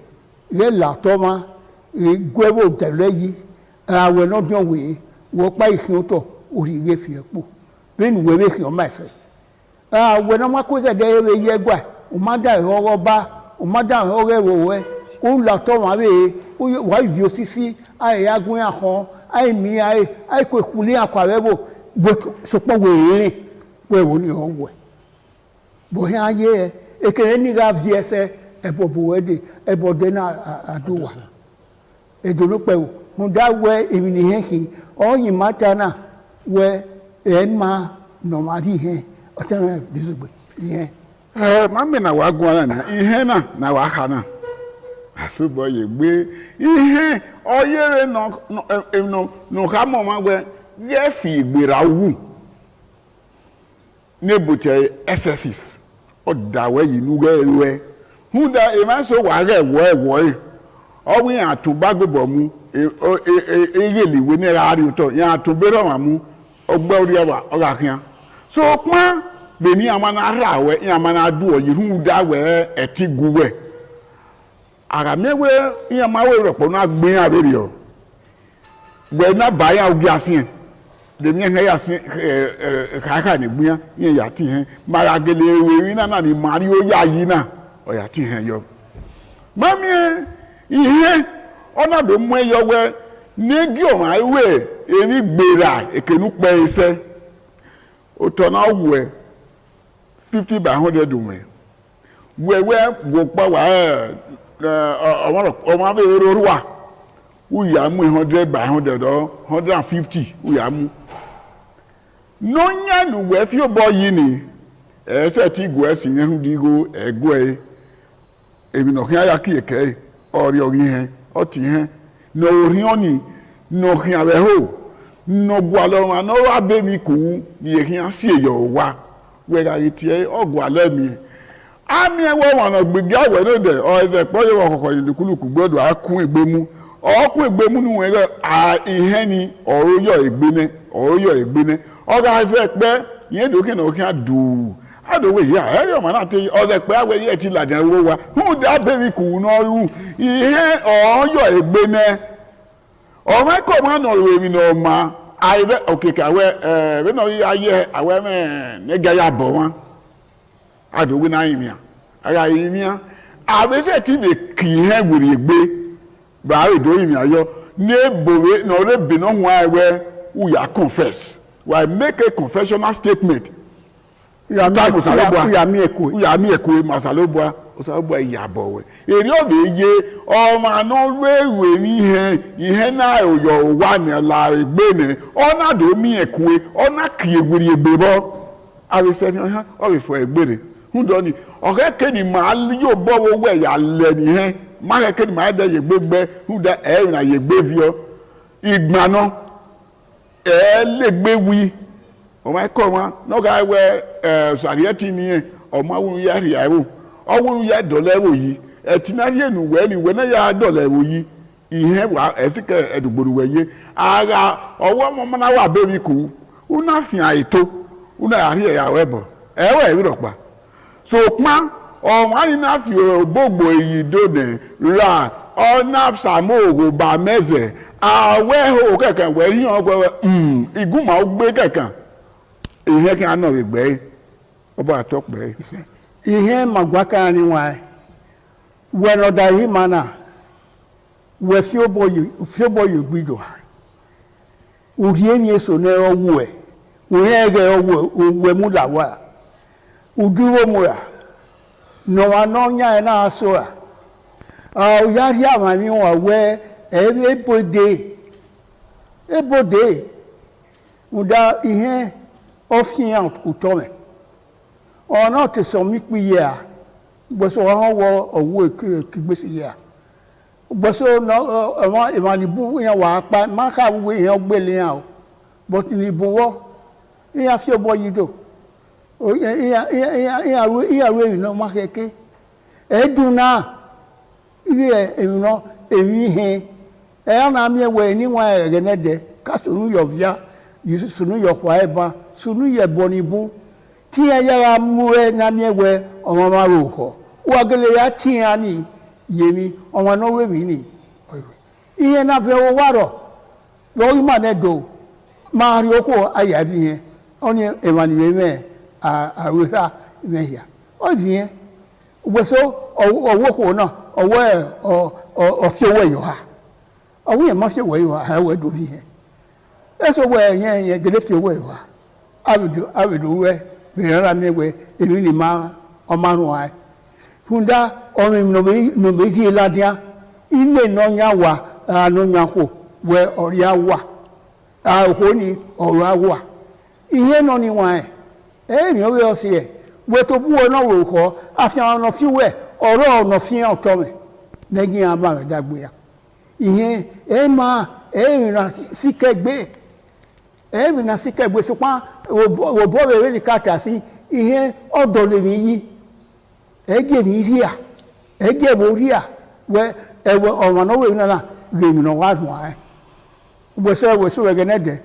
ye la toma e gwebo tele yi awe no don we wo pa ikin to ori ye fi epo benu we be kin o ma se awe no ma ko se de ye gba o ma da ro ba o ma da ro wo we o la toma be wa vi osisi ai agun akon ai mi ai ko ekule akwa webo so po we wo ni o we bo he aye ekere ni ga vi ese ebobo wede ebode na aduwa edolo pe o mo da we emi ni he oyin mata na we ma no ma ri he o te me bisugbe ihe ma me na wa gun na ihe na wa ha na asubo ye gbe ihe oyere no ka mo ma gbe ye fi igbera wu nebute SSS o da we yi nu we hu da e ma so wa re wo e o wi atuba gbebo mu eyele we ni ra ri to ya atubero ma mu ogba ori wa o ga kian so pon be ni amana ra we ya amana du o yi hu da we etigu we ara mewe ya ma we ropo na gbin abere o we na ba ya ogi asin de mi he ya sin ka ni gbin yen ya ti he mara gele we wi na ni mario ya yi na o ya ti he yo mami ihe ona do mu eyo we negi o ma we eri gbera ekenu pe ise o to na we 50 by 100 we wo pa wa ọmọ be roruwa uya mu 100 by 100 or 150 uya mu no nya nu we fi obo yi ni e se ti go esi yen hu digo ego ebi no kan aya ki eke ori he o ti he no ori oni no kan abe ho no gwa lo ma no wa be mi ku ye kan si eyo wa we ga ti ogwa lo mi ami ewo won gbege awe no de o ze po ye wo kokko yindukuluku gbodo akun egbemu okun egbemu nu we ihe ni oroyo egbene o ga fe pe yen do ke no kan du ado we ya ere o ma na te o ze pe awe ye ti ladan wo wa hu da be mi ku no ru ihe oroyo egbene o ma ko ma no we mi no ma ai be okeka we we no aye awe me ne ga ya bo won adogun na yimia ara yimia abese ti be kihe gburi egbe ba edo yimia yo ne bowe no le be no hu awe u ya confess why make a confessional statement ya mi eko masalobua osabo yabo we eri obeye o ma no wewe ni ihe na oyo wa ni la egbe ne ona do mi ekwe ona kieguri egbebo awe se ha o we fo egbere hu do ni o ke ni ma yo bo wo we ya le ni he ma ke ni ma da yegbegbe hu da e na yegbevio igba no e legbe wi o ma ko wa no ga we sarieti ni o ma wonu ya ri awo o wonu ya dolewo yi etinari enu we na ya dolewo yi ihe wa esike edugboru weye aga owo mo na wa bebi ku una fi aito una ari ya webo ewe iropa so pa o ma ni na fi gbogbo yi dode ra o na samo ogo ba meze awe ho keke we yin ogwe iguma ogbe keke ihe kan na egbe oba atokpe ihe magwaka ni wa we no da hi mana we fio boy gbido urie ni eso na owu e urie ge owu we mu la wa uduro mu ya no wa no nya na aso a o ya ri amami wa we ebode uda ihe ofian utome ona te so mi piye a gboso won wo owo kigbesi ya gboso no imanibu yan wa pa ma ka we yan gbele yan o but ni bu wo yan fi obo yido o yan we no ma keke eduna iye emi emi he e na mi we ni wa egenede ka sunu yovia sunu yokwa eba sunu ye bonibu ti ya muwe na mi we omo ma ro ho wa gele ya ti ani yemi omo no we mi ni iye na fe wo waro lo ima ne do ma ri oko aya bi yen oni emani we me a wera me ya o bi yen gbeso owo ko na owo fi owo yo ha owo ye ma fi owo yo ha we do bi yen eso we yen gele fi owo yo ha abidu we bi ra mi we emi ni ma o marun ai funda o mi no be ki ladia ile no nya wa anu nya ko we ori awa ho ni oro awa iye no ni wa mi o we o se e we to bu o no ro ko afian no fi we oro no fi o to me negi aba me dagbe ya iye ma na sikegbe mi na sikegbe so pa wo bo we ni kata si ihe odo le mi yi eje mi ri a eje bo ri a we ewe o no we na ge mi no wa dun ai we so we gene de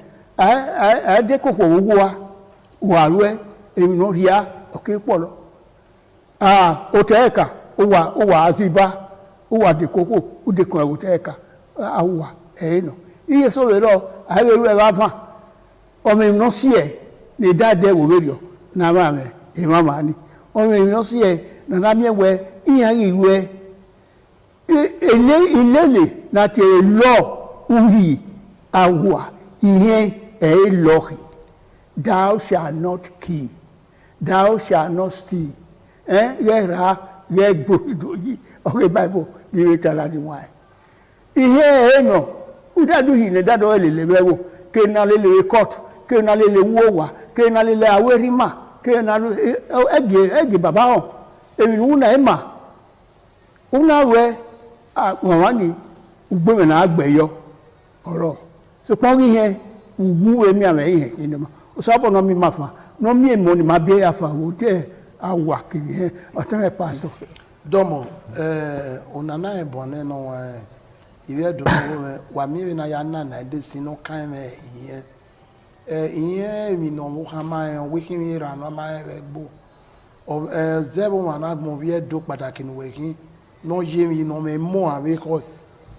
de ko wo wa ru e mi no ri a o ke polo o teka o wa aziba o wa de koko o de ko o teka awa no iye so we ro ai we ru e ba fa o mi no si e ni dade wo we rio na ma me e mama ni o mi no si e na mi we iyan ilu e ilele na te lo uhi awa ihe e lohi thou shall not kill thou shall not steal yera ye gbodo yi o Bible ni retala ni wa ihe no udadu hi ne dado elele bewo ke na lele court ke na lele wowa ke na lele awerima ke na ege baba o emi nu na ema una we wọ́n ní ugbe na agbeyo oro so pon ihe ugu emi ame ihe inuma o so bo no mi mafa no mi emo ni ma bi afa wo te awa kini o tan paso domo onana e bone no wa iwe do wa mi na ya na de sino kan me iye mi no mo ha ma we kin mi ra no ma e gbo o zebo ma na gbo bi e do pataki ni we kin no ye mi no me mo ave ko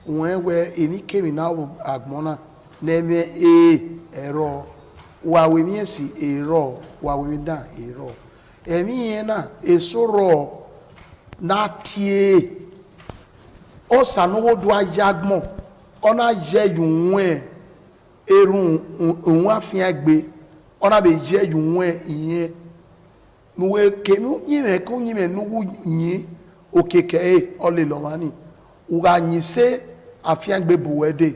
won we eni kemi na agbona na me ero wa we mi esi ero wa we dan ero emi yen na esoro na tie o sanowo do ajagmo ona je yunwe erun ohun afin agbe ona be je yunwe iyen nuwe kenu yime ko yime nuwu yin okeke ole lomani uga nyise afiangbe buwede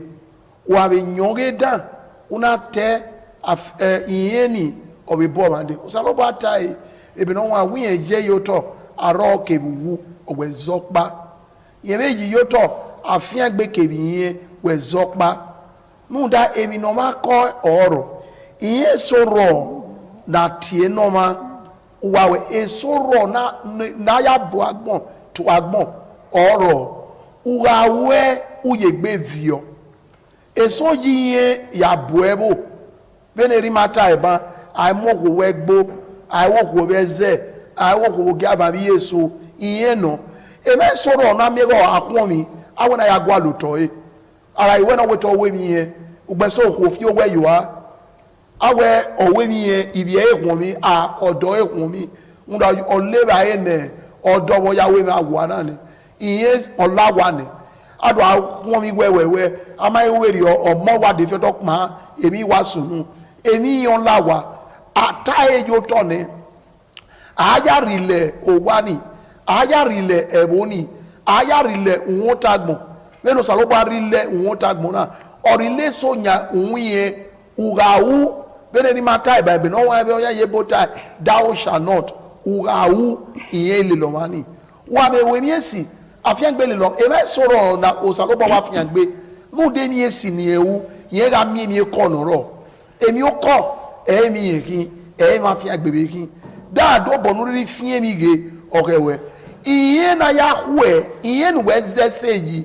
wa be nyonge dan una te iyeni obi bo mande usalo ba tai ebi no wa wi eje yoto aro kewu owezokpa yebe yi yoto afiangbe kebiye wezokpa munda emi no ma ko oro iye soro na tie no ma wawe esoro na ya bo agbon to agbon oro ugawe uyegbe vio eso yiye ya bo ebo beneri mata eba aimogo wegbo aiwogo beze aiwogo gaba bi yeso iye no eme soro na mego akwon awona ya gwa luto ara iwe na weto we mi ye ugbeso ko fi owe yuwa awe owe mi ye ibi ehun mi a odo ehun mi nda oleba ene odo wo yawe mi agwa na ni iye olawa ni ado awon mi wewewe ama iweri omo wa de fi dokuma emi wa sunu emi yon lawa atae yo to ni aya rile owani aya rile eboni aya rile won tagbon meno saloba rile won tagbon na orile sonya unye ugawu bene ni mata bible no wa be oya yebota thou shall not ugawu iye le lo mani wa be we ni esi afiangbe le lo e be soro na osaloba wa afiangbe mu de ni esi ni ewu ye ga mi mi ko no ro emi o ko e mi yekin e ma afiangbe be kin da do bonu ri fie mi ge okewe iye na ya hwe iye nu we zese yi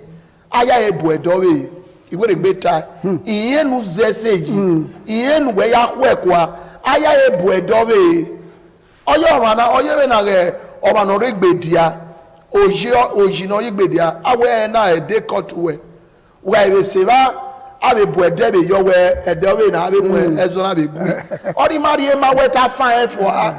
aya ebu edowe igwe gbeta iye nu zese yi iye nu we ya hwe kwa aya ebu edowe oyo mana oyo we na ge o ma no re gbedia oji no ri gbedia awe na ede kotwe we be seba abe bu edebe yo we edowe na abe mu ezo na be gbe ori mari e ma we ta fan e for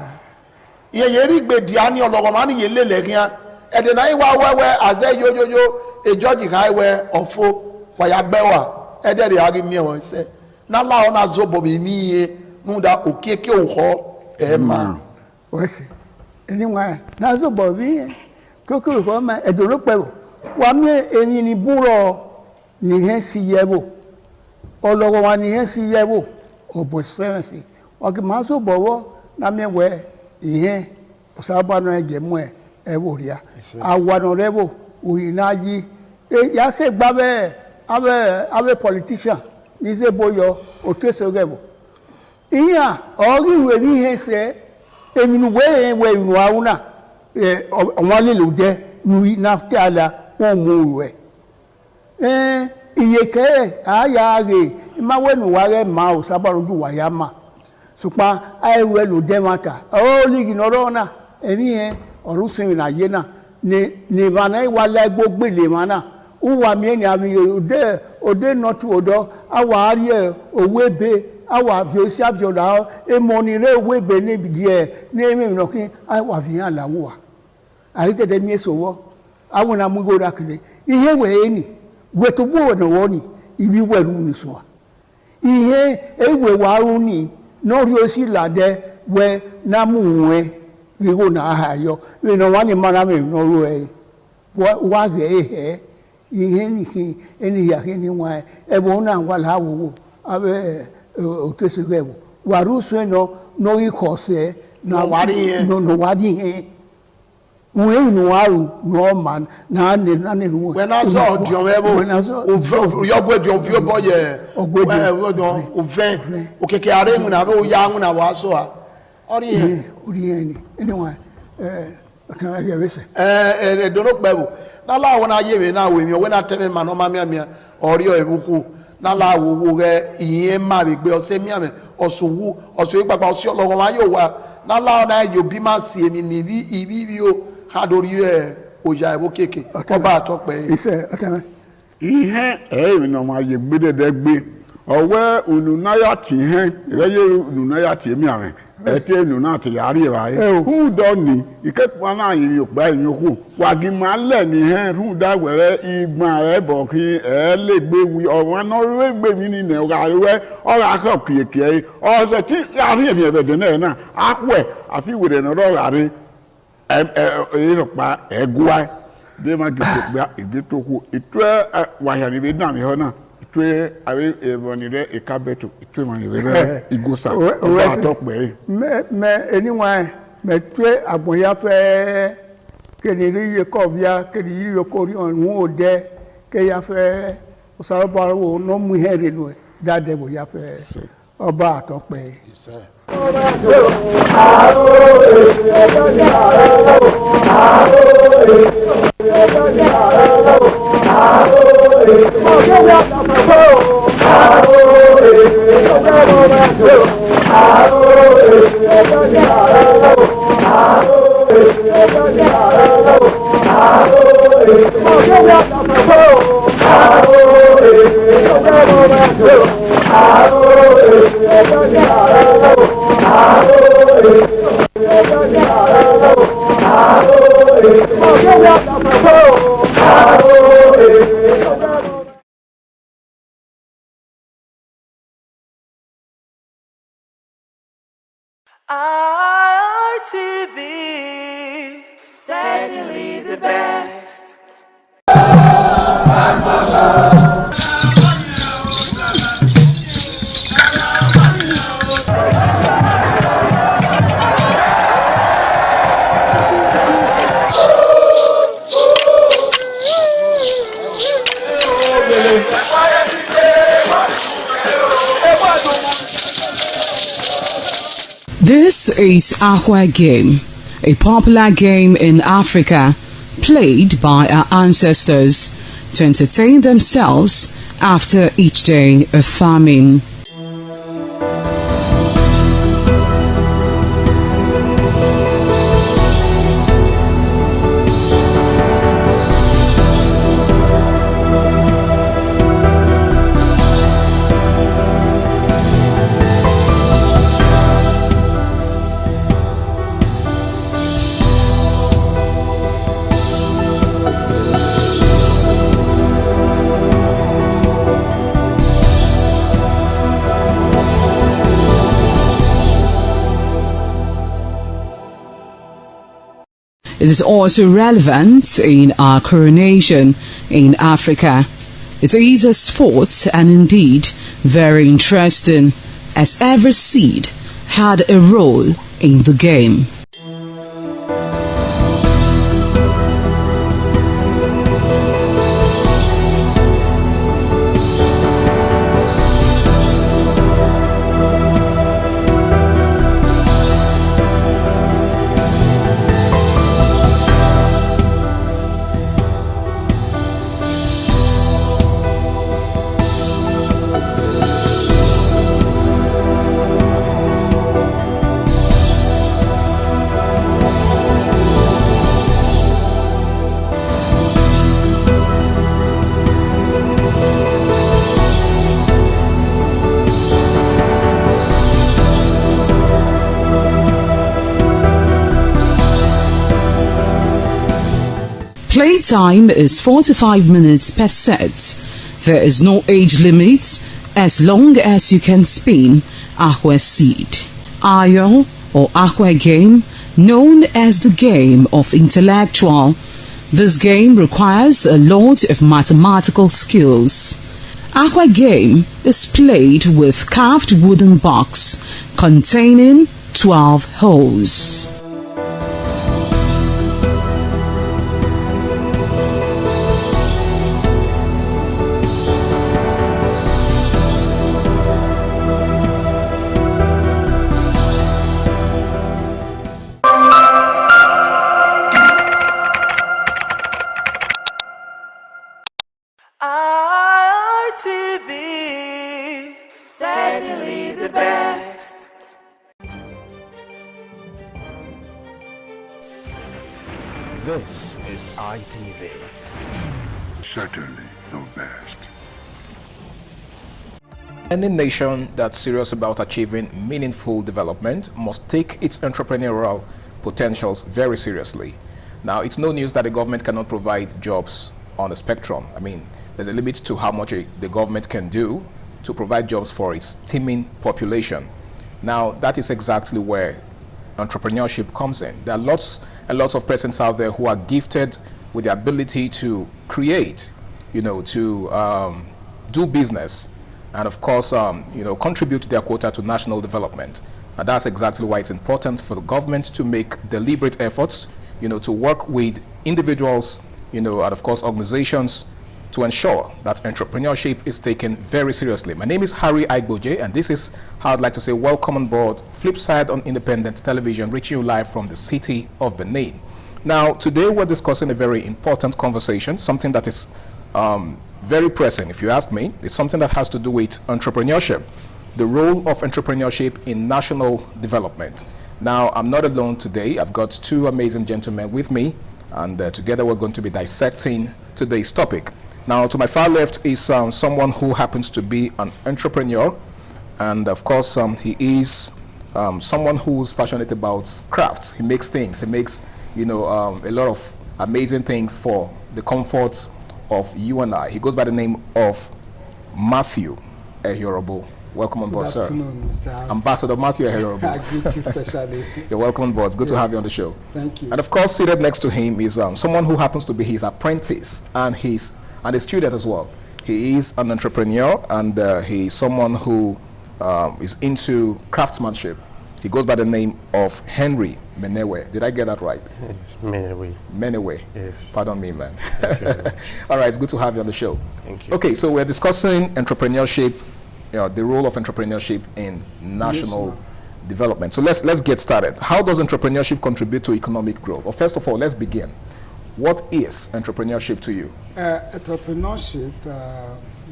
ye ri gbedia ni ologo ma ni ye lele kian ede na iwa wewe aze yoyoyo ejoji kai we ofo wa ya gbewa ede re agi mi won se na la ona zobo mi miye nunda okeke oho e ma wese anyway na zobo bi koko ko ma edoro pe wa mi eni ni buro ni he si yebo ologo wa ni he si yebo obo sense o ke ma zobo wo na mi we ihe osaba no eje mu eworia awano rebo uyinaji ya se gbabe abe politician ni se boyo oteso gebo iya ori we ni he se eminu we inu awuna won le lo je nu na tala won mu we iye ke aya re ma we nu wa re ma o sabaroju wa ya ma supa ai we lo de mata o ligi no rona emi e orusin na ye na ni mana wala gbogbo le mana uwa mi ni ami ode not odo awa ari owebe awa fi si afio la e moni re owebe ni die ni emi no kin awa fi han lawo ayi te de mi sowo awona mu go rakile ihe we ni we to bo no woni ibi weru ni so ihe ewe wa ru ni no ri o si lade we na mu we wigo na ahayo we no wani mara me no ru e wa ge he ihe ni eni ya ke ni wa e bo na wa la wo abe o te se gebo wa ru so no i khose na wari no wari he we no aru no man na ne nu we na so dio mebo o yo gbe dio vi bo ye o ve o keke are mu na be o ya mu na wa so a ori ni anyway kan ya wese dono pewo na la wona ye me na we mi o we na teme ma no ma mi ori o ebuku na la wo re iye ma be gbe o se mi ame osuwu osu ipapa osi ologo wa yo wa na la ona yo bi ma si emi ni bi ibi o ha dori oja ebo keke oba atope ise atame ihe mi no ma ye gbe de gbe owe unu na ya ti he ye unu na ya ti mi ame ete enu na ti yari wa hu do ni ikepa na yin yopa yin ku wa gi ma le ni he hu da were igbon re bo ki le gbe wi o no re gbe mi ni ne o ga we o ga ko kieke o se ti yari e be de na akwe afi were no ro gari yopa egwa de ma gbe igetoku itwe wahia ni be na me ho na itwe awe eboni re ikabeto itwe ma ni be igosa o atokpe me anyone me twe aboya fe keniri ye kovia keniri yo kori on wo de ke ya fe o saro ba wo no mu here no dade bo ya fe oba atokpe ITV, certainly the best. This is Aqua Game, a popular game in Africa played by our ancestors to entertain themselves after each day of farming. It is also relevant in our coronation in Africa. It is a sport and indeed very interesting, as every seed had a role in the game. Playtime is 45 minutes per set. There is no age limit as long as you can spin aqua seed. Ayo or aqua game, known as the game of intellectual. This game requires a lot of mathematical skills. Aqua game is played with carved wooden box containing 12 holes. ITV, certainly the best. This is ITV. Certainly the best. Any nation that's serious about achieving meaningful development must take its entrepreneurial potentials very seriously. Now, it's no news that the government cannot provide jobs on the spectrum. I mean, there's a limit to how much the government can do to provide jobs for its teeming population. Now, that is exactly where entrepreneurship comes in. There are lots and lots of persons out there who are gifted with the ability to create, to do business, and of course, contribute their quota to national development. And that's exactly why it's important for the government to make deliberate efforts, to work with individuals, and of course organizations, to ensure that entrepreneurship is taken very seriously. My name is Harry Aigboje, and this is how I'd like to say welcome on board Flipside on Independent Television, reaching you live from the city of Benin. Now, today we're discussing a very important conversation, something that is very pressing, if you ask me. It's something that has to do with entrepreneurship, the role of entrepreneurship in national development. Now, I'm not alone today. I've got two amazing gentlemen with me, and together we're going to be dissecting today's topic. Now, to my far left is someone who happens to be an entrepreneur, and of course, he is someone who's passionate about crafts. He makes things. He makes, a lot of amazing things for the comfort of you and I. He goes by the name of Matthew Ehiorubo. Welcome on board, sir. Good afternoon, Mr. Harry. Ambassador Matthew Ehiorubo. I greet you specially. You're welcome on board. It's good to have you on the show. Thank you. And of course, seated next to him is someone who happens to be his apprentice and a student as well. He is an entrepreneur, and he's someone who is into craftsmanship. He goes by the name of Henry Menewe. Did I get that right? Yes, Menewe. Menewe. Yes. Pardon me, man. Thank you very much. All right, it's good to have you on the show. Thank you. Okay, so we're discussing entrepreneurship, the role of entrepreneurship in national development. So let's get started. How does entrepreneurship contribute to economic growth? Well, first of all, let's begin. What is entrepreneurship to you? Entrepreneurship,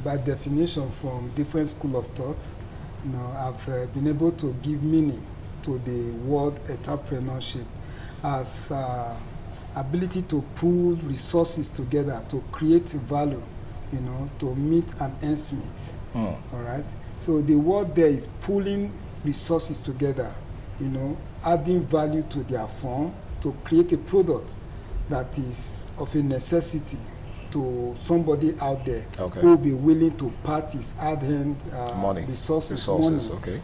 by definition from different school of thought, I've been able to give meaning to the word entrepreneurship as ability to pool resources together to create value, to meet an end meet. All right. So the word there is pooling resources together, adding value to their firm to create a product that is of a necessity to somebody out there who will be willing to part his hard-earned resources. Money. Okay.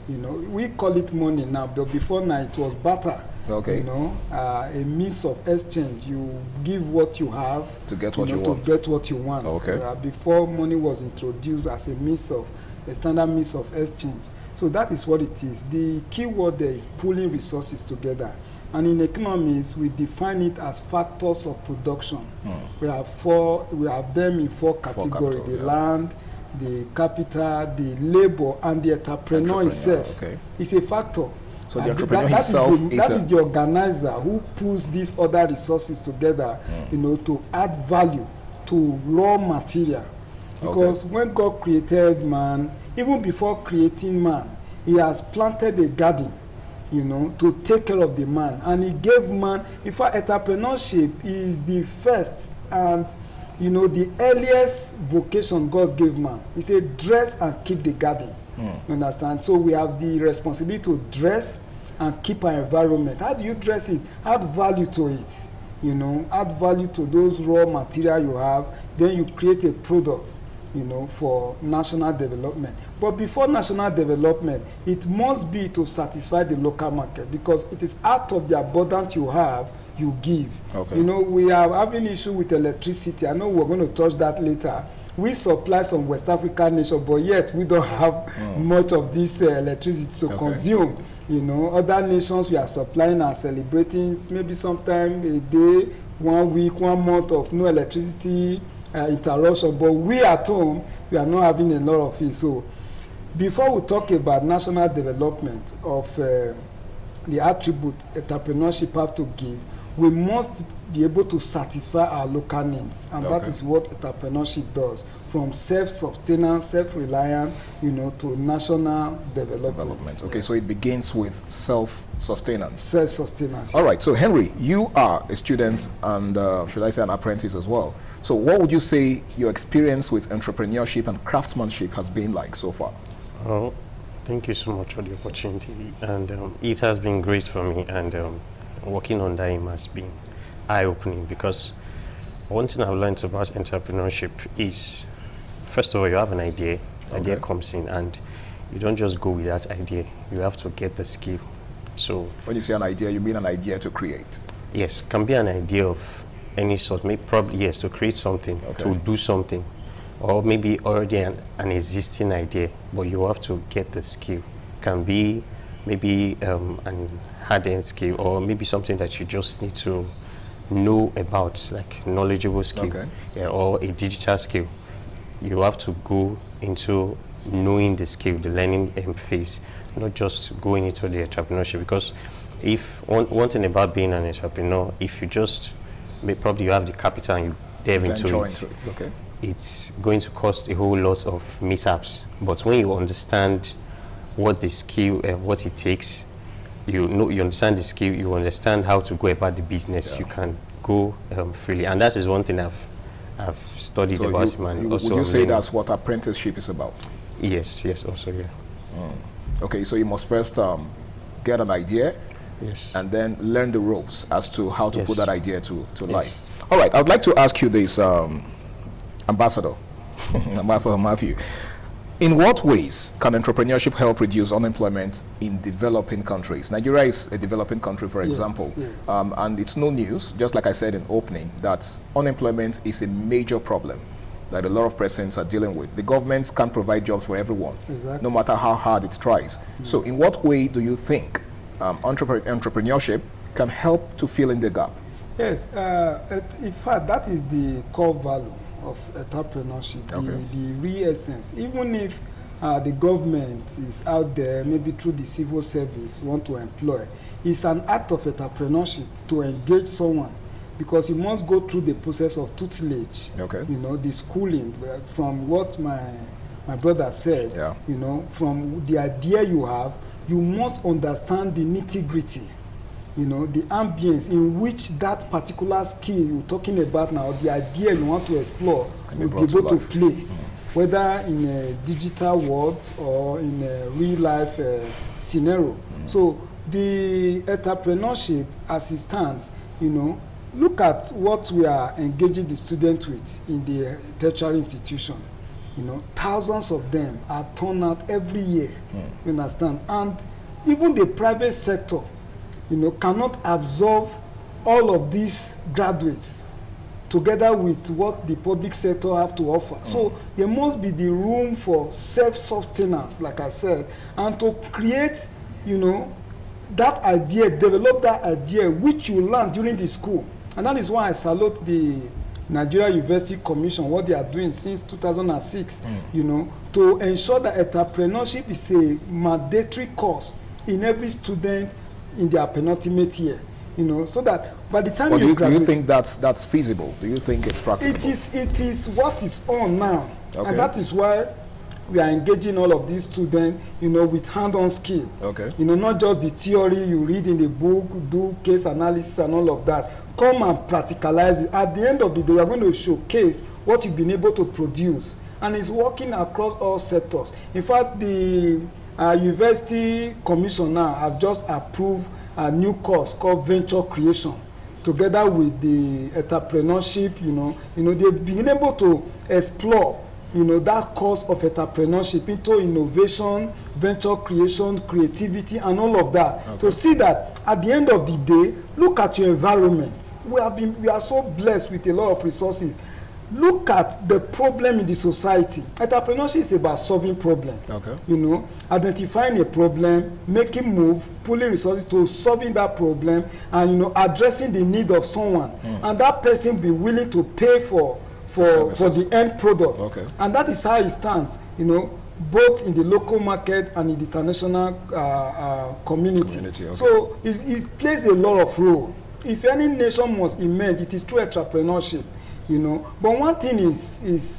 We call it money now, but before now it was barter. Okay. A means of exchange. You give what you have to get what you want. To get what you want. Okay. Before money was introduced as a standard means of exchange. So that is what it is. The key word there is pooling resources together. And in economics, we define it as factors of production. We have them in four categories: the land, the capital, the labor, and the entrepreneur itself. Okay. It's a factor. So the entrepreneur himself is the organizer who pulls these other resources together, to add value to raw material. Because when God created man, even before creating man, he has planted a garden, to take care of the man. And he gave man, in fact, entrepreneurship is the first and, the earliest vocation God gave man. He said, dress and keep the garden. You understand? So we have the responsibility to dress and keep our environment. How do you dress it? Add value to it. Add value to those raw material you have. Then you create a product, for national development. But before national development, it must be to satisfy the local market, because it is out of the abundance you have, you give. Okay. We are having issue with electricity. I know we're going to touch that later. We supply some West African nations, but yet we don't have much of this electricity to consume. Other nations we are supplying are celebrating maybe sometime a day, 1 week, 1 month of no electricity interruption. But we at home, we are not having a lot of it. So before we talk about national development of the attribute entrepreneurship have to give, we must be able to satisfy our local needs, and that is what entrepreneurship does, from self-sustenance, self-reliant, to national development. Okay, so it begins with self-sustenance. Self-sustenance. All right, so Henry, you are a student and, should I say, an apprentice as well. So what would you say your experience with entrepreneurship and craftsmanship has been like so far? Oh, thank you so much for the opportunity, and it has been great for me, and working on that has been eye-opening, because one thing I've learned about entrepreneurship is, first of all, you have an idea. Idea comes in, and you don't just go with that idea. You have to get the skill. So when you say an idea, you mean an idea to create? Yes, can be an idea of any sort. Maybe probably yes, to create something, to do something, or maybe already an existing idea, but you have to get the skill. Can be maybe an hard-end skill, or maybe something that you just need to know about, like knowledgeable skill, or a digital skill. You have to go into knowing the skill, the learning phase, not just going into the entrepreneurship. Because if one thing about being an entrepreneur, if you just probably you have the capital and you delve into it, it's going to cost a whole lot of mishaps. But when you understand what the skill, what it takes, you understand the skill, you understand how to go about the business, you can go freely. And that is one thing I've studied about him. And also would you say that's what apprenticeship is about? Yes, also, yeah. Okay, so you must first get an idea, and then learn the ropes as to how to put that idea to life. All right, I'd like to ask you this, Ambassador, Ambassador Matthew. In what ways can entrepreneurship help reduce unemployment in developing countries? Nigeria is a developing country, for example, and it's no news, just like I said in opening, that unemployment is a major problem that a lot of presidents are dealing with. The governments can't provide jobs for everyone, no matter how hard it tries. So in what way do you think entrepreneurship can help to fill in the gap? Yes, in fact, that is the core value of entrepreneurship, the real essence. Even if the government is out there, maybe through the civil service, want to employ, it's an act of entrepreneurship to engage someone, because you must go through the process of tutelage, you know, the schooling, from what my brother said, you know, from the idea you have, you must understand the nitty-gritty, you know, the ambience in which that particular skill you're talking about now, the idea you want to explore, will be able to play, whether in a digital world or in a real-life scenario. So the entrepreneurship, as it stands, you know, look at what we are engaging the students with in the tertiary institution. You know, thousands of them are turned out every year, you understand? And even the private sector, you know, cannot absorb all of these graduates together with what the public sector have to offer. So there must be the room for self-sustenance, like I said, and to create, you know, that idea, develop that idea which you learn during the school. And that is why I salute the Nigeria University Commission, what they are doing since 2006, you know, to ensure that entrepreneurship is a mandatory course in every student in their penultimate year, you know, so that by the time you graduate... Do you think that's feasible? Do you think it's practical? It is what is on now, and that is why we are engaging all of these students, you know, with hand-on skill. You know, not just the theory you read in the book, do case analysis and all of that. Come and practicalize it. At the end of the day, we are going to showcase what you've been able to produce, and it's working across all sectors. In fact, the University Commission now have just approved a new course called Venture Creation, together with the entrepreneurship. You know, they've been able to explore, you know, that course of entrepreneurship into innovation, venture creation, creativity, and all of that. To see that at the end of the day, look at your environment. We are so blessed with a lot of resources. Look at the problem in the society. Entrepreneurship is about solving problems. You know, identifying a problem, making move, pulling resources to solving that problem, and, you know, addressing the need of someone, and that person be willing to pay for the end product. And that is how it stands, you know, both in the local market and in the international community. So it plays a lot of role. If any nation must emerge, it is through entrepreneurship, you know. But one thing is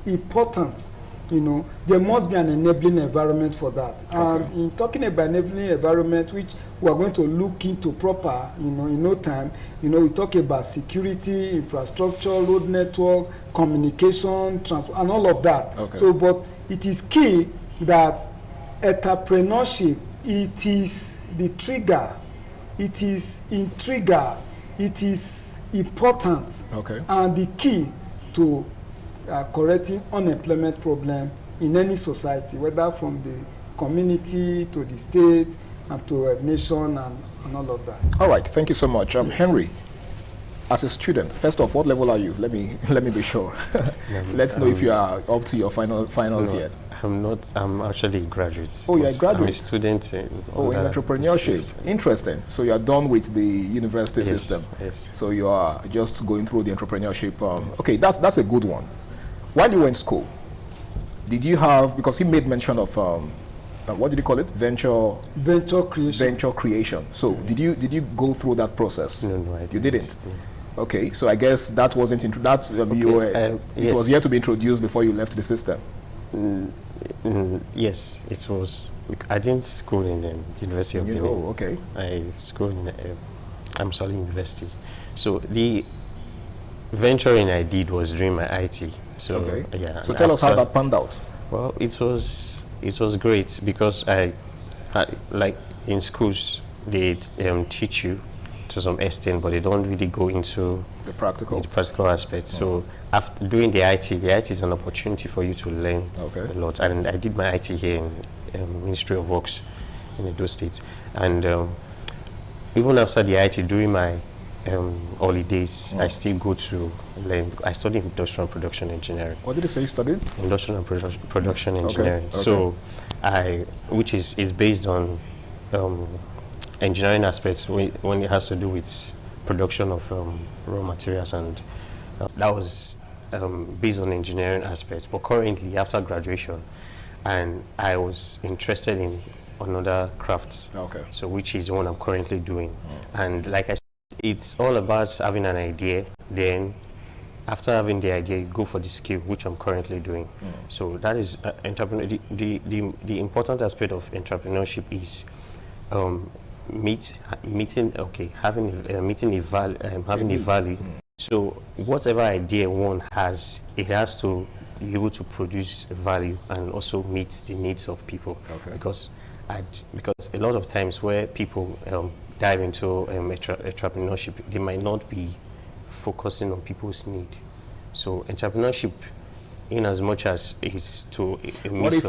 important, you know, there must be an enabling environment for that. And in talking about enabling environment, which we are going to look into proper, you know, in no time, you know, we talk about security, infrastructure, road network, communication, transport, and all of that. So, but it is key that entrepreneurship, it is the trigger, it is intriguer, it is important, and the key to correcting unemployment problem in any society, whether from the community to the state and to a nation and all of that. All right, thank you so much. Henry, as a student, first off, what level are you? Let me be sure. Let's know if you are up to your finals yet. I'm not. I'm actually a graduate. Oh, you're a graduate. I'm a student in entrepreneurship. Interesting. So you are done with the university system. Yes. So you are just going through the entrepreneurship. Okay, that's a good one. While you were in school, did you have, because he made mention of what did you call it? Venture creation. So did you go through that process? No, I didn't. You didn't. No. Okay, so I guess that wasn't it was yet to be introduced before you left the system. Yes, it was. I didn't school in the University of Benin. Oh, okay. I schooled in Amsali University. So the venturing I did was during my IT. So okay. Yeah. So tell us how that panned out. Well, it was great because like in schools they teach you to some extent, but they don't really go into the practical aspect. So after doing the IT is an opportunity for you to learn a lot. And I did my IT here in Ministry of Works in Edo State. And even after the IT, during my holidays, I still go to learn. I studied industrial and production engineering. What did you say you studied? Industrial and production engineering. Okay. So which is based on engineering aspects when it has to do with production of raw materials, and that was based on engineering aspects. But currently, after graduation, and I was interested in another craft, so which is the one I'm currently doing. And like I said, it's all about having an idea, then after having the idea, you go for the skill, which I'm currently doing. So that is the important aspect of entrepreneurship is meeting a value. So whatever idea one has, it has to be able to produce value and also meet the needs of people. Because a lot of times where people dive into entrepreneurship, they might not be focusing on people's need. So entrepreneurship, in as much as it's to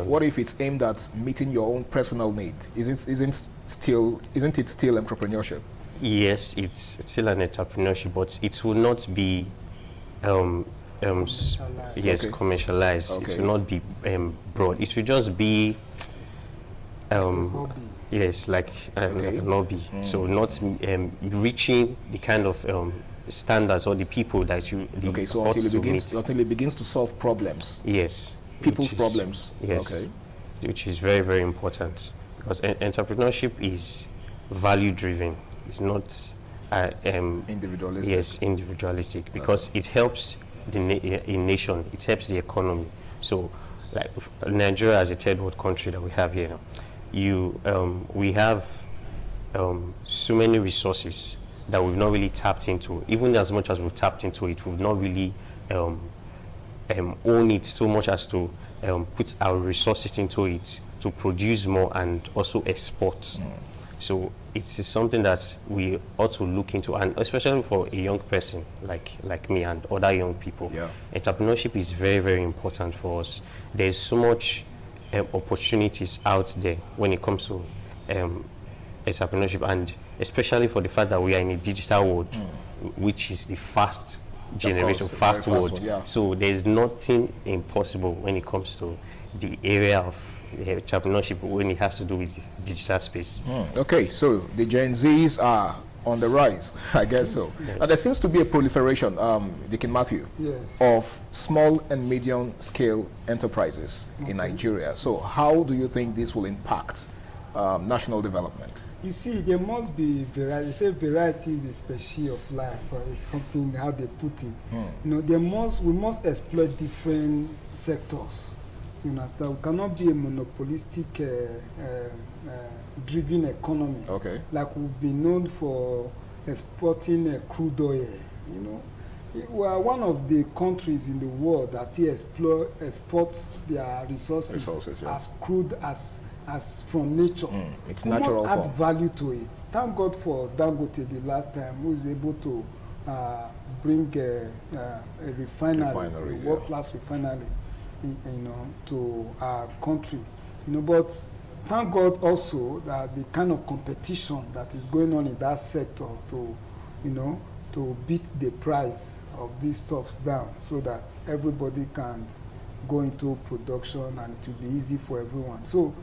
what if it's aimed at meeting your own personal need? Isn't it still entrepreneurship? Yes, it's still an entrepreneurship, but it will not be commercialized. It will not be broad. It will just be yes, like a hobby. So not reaching the kind of standards or the people that you so until it begins to solve problems. Yes, people's problems. Yes, which is very, very important, because entrepreneurship is value driven. It's not individualistic. Yes, individualistic, because it helps a nation. It helps the economy. So like Nigeria as a third world country that we have here now, we have so many resources that we've not really tapped into. Even as much as we've tapped into it, we've not really owned it so much as to put our resources into it to produce more and also export. So it's something that we ought to look into, and especially for a young person like me and other young people. Entrepreneurship is very, very important for us. There's so much opportunities out there when it comes to entrepreneurship, and especially for the fact that we are in a digital world, which is the fast generation, fast world. So there's nothing impossible when it comes to the area of entrepreneurship when it has to do with this digital space. Okay, so the Gen Zs are on the rise, I guess so. Now, there seems to be a proliferation, Deacon Matthew, of small and medium scale enterprises in Nigeria. So how do you think this will impact national development? You see, there must be variety. They say variety is a species of life, or it's something how they put it. You know, we must exploit different sectors. You understand? We cannot be a monopolistic driven economy. Like we've been known for exporting crude oil. You know, we are one of the countries in the world that exports their resources as crude as from nature. It's natural. We must add value to it. Thank God for Dangote the last time, who was able to bring a refinery, a world-class refinery, you know, to our country. You know, but thank God also that the kind of competition that is going on in that sector to, you know, to beat the price of these stuffs down so that everybody can go into production and it will be easy for everyone. So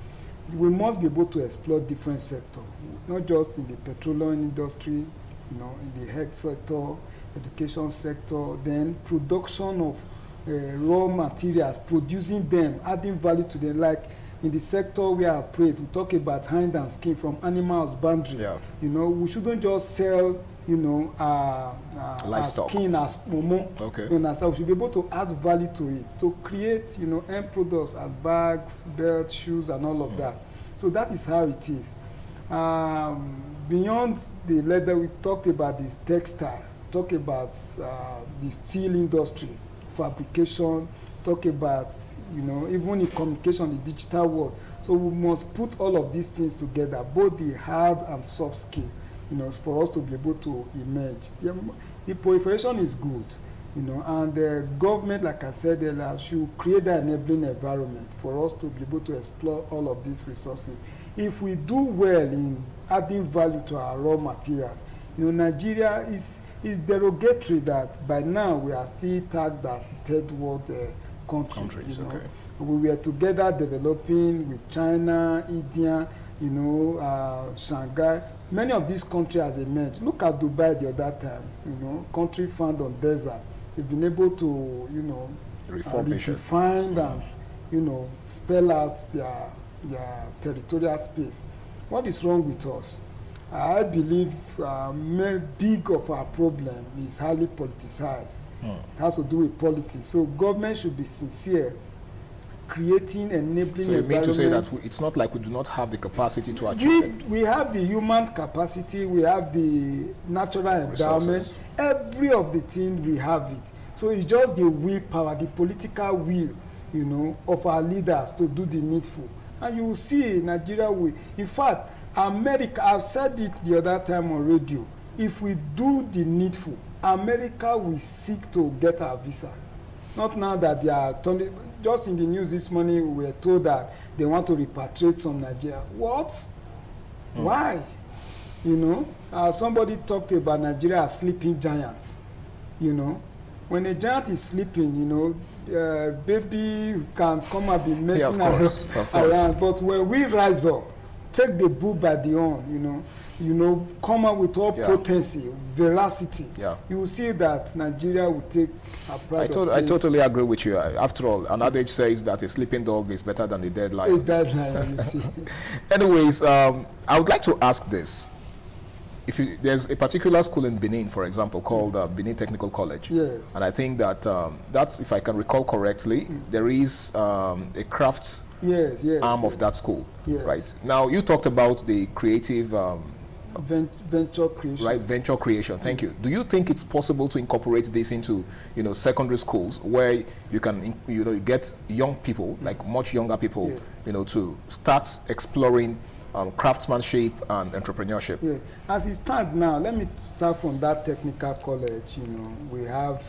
we must be able to explore different sectors, not just in the petroleum industry, you know, in the health sector, education sector, then production of raw materials, producing them, adding value to them, like in the sector we are operate, we talk about hind and skin from animal husbandry. Yeah. You know, we shouldn't just sell, you know, livestock, skin as momo. Okay. You know, so we should be able to add value to it, to create, you know, end products as bags, belts, shoes, and all of that. So that is how it is. Beyond the leather, we talked about this textile, talk about the steel industry, fabrication, talk about, you know, even in communication, the digital world. So we must put all of these things together, both the hard and soft skill, you know, for us to be able to emerge. The proliferation is good, you know, and the government, like I said earlier, should create an enabling environment for us to be able to explore all of these resources. If we do well in adding value to our raw materials, you know, Nigeria is derogatory that by now we are still tagged as third world countries. You know? Okay. We were together developing with China, India, you know, Shanghai. Many of these countries has emerged. Look at Dubai the other time, you know, country found on desert. They've been able to, you know, redefine and, you know, spell out their territorial space. What is wrong with us? I believe big of our problem is highly politicized. It has to do with politics. So government should be sincere, creating enabling. So you mean to say that it's not like we do not have the capacity to achieve it? We have the human capacity, we have the natural endowment, every of the things we have it. So it's just the willpower, the political will, you know, of our leaders to do the needful. And you will see Nigeria will, in fact, America, I've said it the other time on radio, if we do the needful, America will seek to get our visa. Not now that they are turning, just in the news this morning we were told that they want to repatriate some Nigeria. What? Why? You know, somebody talked about Nigeria as sleeping giant. You know, when a giant is sleeping, you know, baby can't come and be messing around. But when we rise up, take the bull by the horn, you know, come up with all potency, veracity. You will see that Nigeria will take a pride. I totally agree with you. After all, an adage says that a sleeping dog is better than a dead lion. A dead lion, you see. Anyways, I would like to ask this. There's a particular school in Benin, for example, called Benin Technical College. Yes. And I think that that's, if I can recall correctly, there is a crafts arm of that school. Yes. Right. Now, you talked about the creative venture creation. Right, venture creation. Thank you. Do you think it's possible to incorporate this into, you know, secondary schools where you can, you know, you get young people, like much younger people, you know, to start exploring craftsmanship and entrepreneurship? Yeah. As it stands now, let me start from that technical college, you know, we have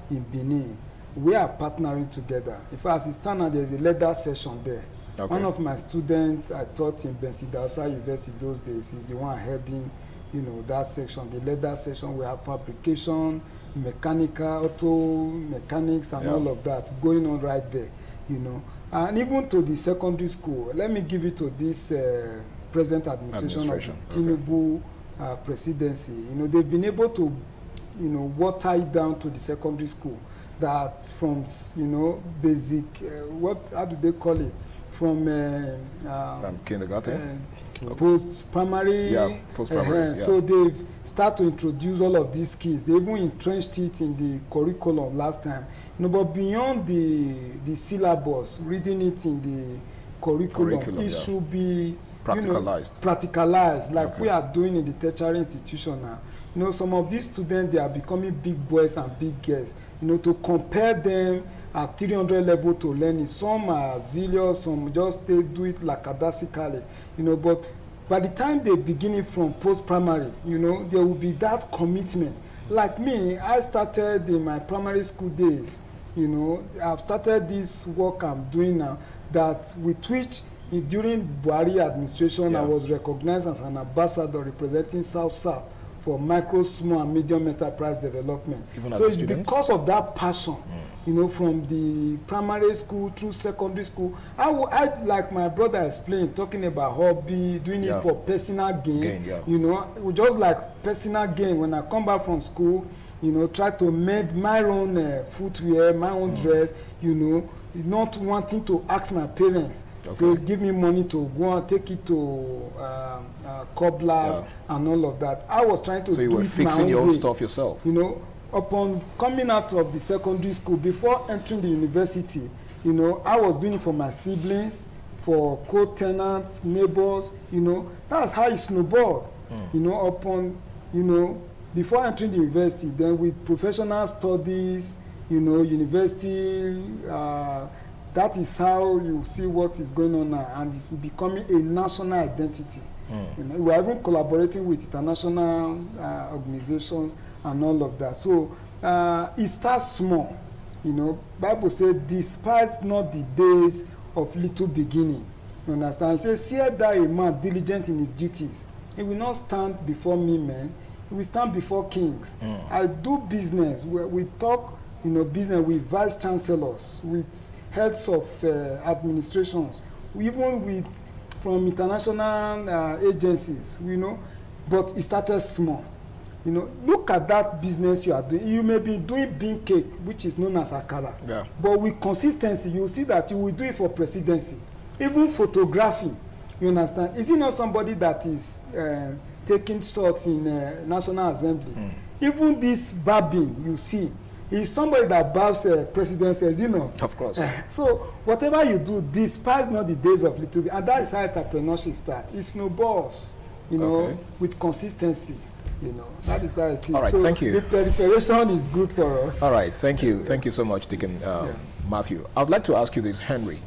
in Benin. We are partnering together. In fact, as it stands now, there's a leather session there. Okay. One of my students I taught in Bensidausa University those days is the one heading, you know, that section, the leather section. We have fabrication, mechanical, auto mechanics, and all of that going on right there, you know. And even to the secondary school, let me give it to this present administration of Tinubu presidency. You know, they've been able to, you know, water it down to the secondary school. That from, you know, basic, how do they call it? From kindergarten? Post-primary. Yeah, post-primary. So they've started to introduce all of these skills. They even entrenched it in the curriculum last time. You know, but beyond the syllabus, reading it in the curriculum it should be practicalized. Practicalized, like we are doing in the tertiary institution now. You know, some of these students, they are becoming big boys and big girls. You know, to compare them at 300 level to learning. Some are zealous, some just do it lackadaisically. You know, but by the time they begin it from post-primary, you know, there will be that commitment. Like me, I started in my primary school days. You know, I've started this work I'm doing now, that with which during Buhari administration, I was recognized as an ambassador representing South-South for micro, small, and medium enterprise development. Even so as it's a student? because of that passion, you know, from the primary school through secondary school. I like my brother explained, talking about hobby, doing it for personal gain. You know, just like personal gain. When I come back from school, you know, try to mend my own footwear, my own dress, you know, not wanting to ask my parents, say, give me money to go and take it to cobblers and all of that. I was trying to so you do were it fixing my your own own way. stuff yourself? You know, upon coming out of the secondary school, before entering the university, you know, I was doing it for my siblings, for co-tenants, neighbors, you know. That's how it snowballed, you know, upon, you know, before entering the university, then with professional studies, you know, university, that is how you see what is going on now, and it's becoming a national identity. You know, we are even collaborating with international organizations and all of that. So it starts small. You know, Bible says, despise not the days of little beginning. You understand? It says, see thou a man diligent in his duties. He will not stand before me, men. He will stand before kings. I do business. We talk, you know, business with vice chancellors, with heads of administrations, even with from international agencies, you know. But it started small. You know, look at that business you are doing. You may be doing bean cake, which is known as akara. But with consistency, you will see that you will do it for presidency. Even photography, you understand? Is it not somebody that is taking shots in National Assembly? Even this barbing, you see, is somebody that barbs presidency, is it not? Of course. So whatever you do, despise not the days of little bit. And that is how entrepreneurship starts. It snowballs, you know, with consistency. You know, that is how it is. All right, so thank you. The preparation is good for us. All right, thank you. Thank you so much, Deacon Matthew. I would like to ask you this, Henry.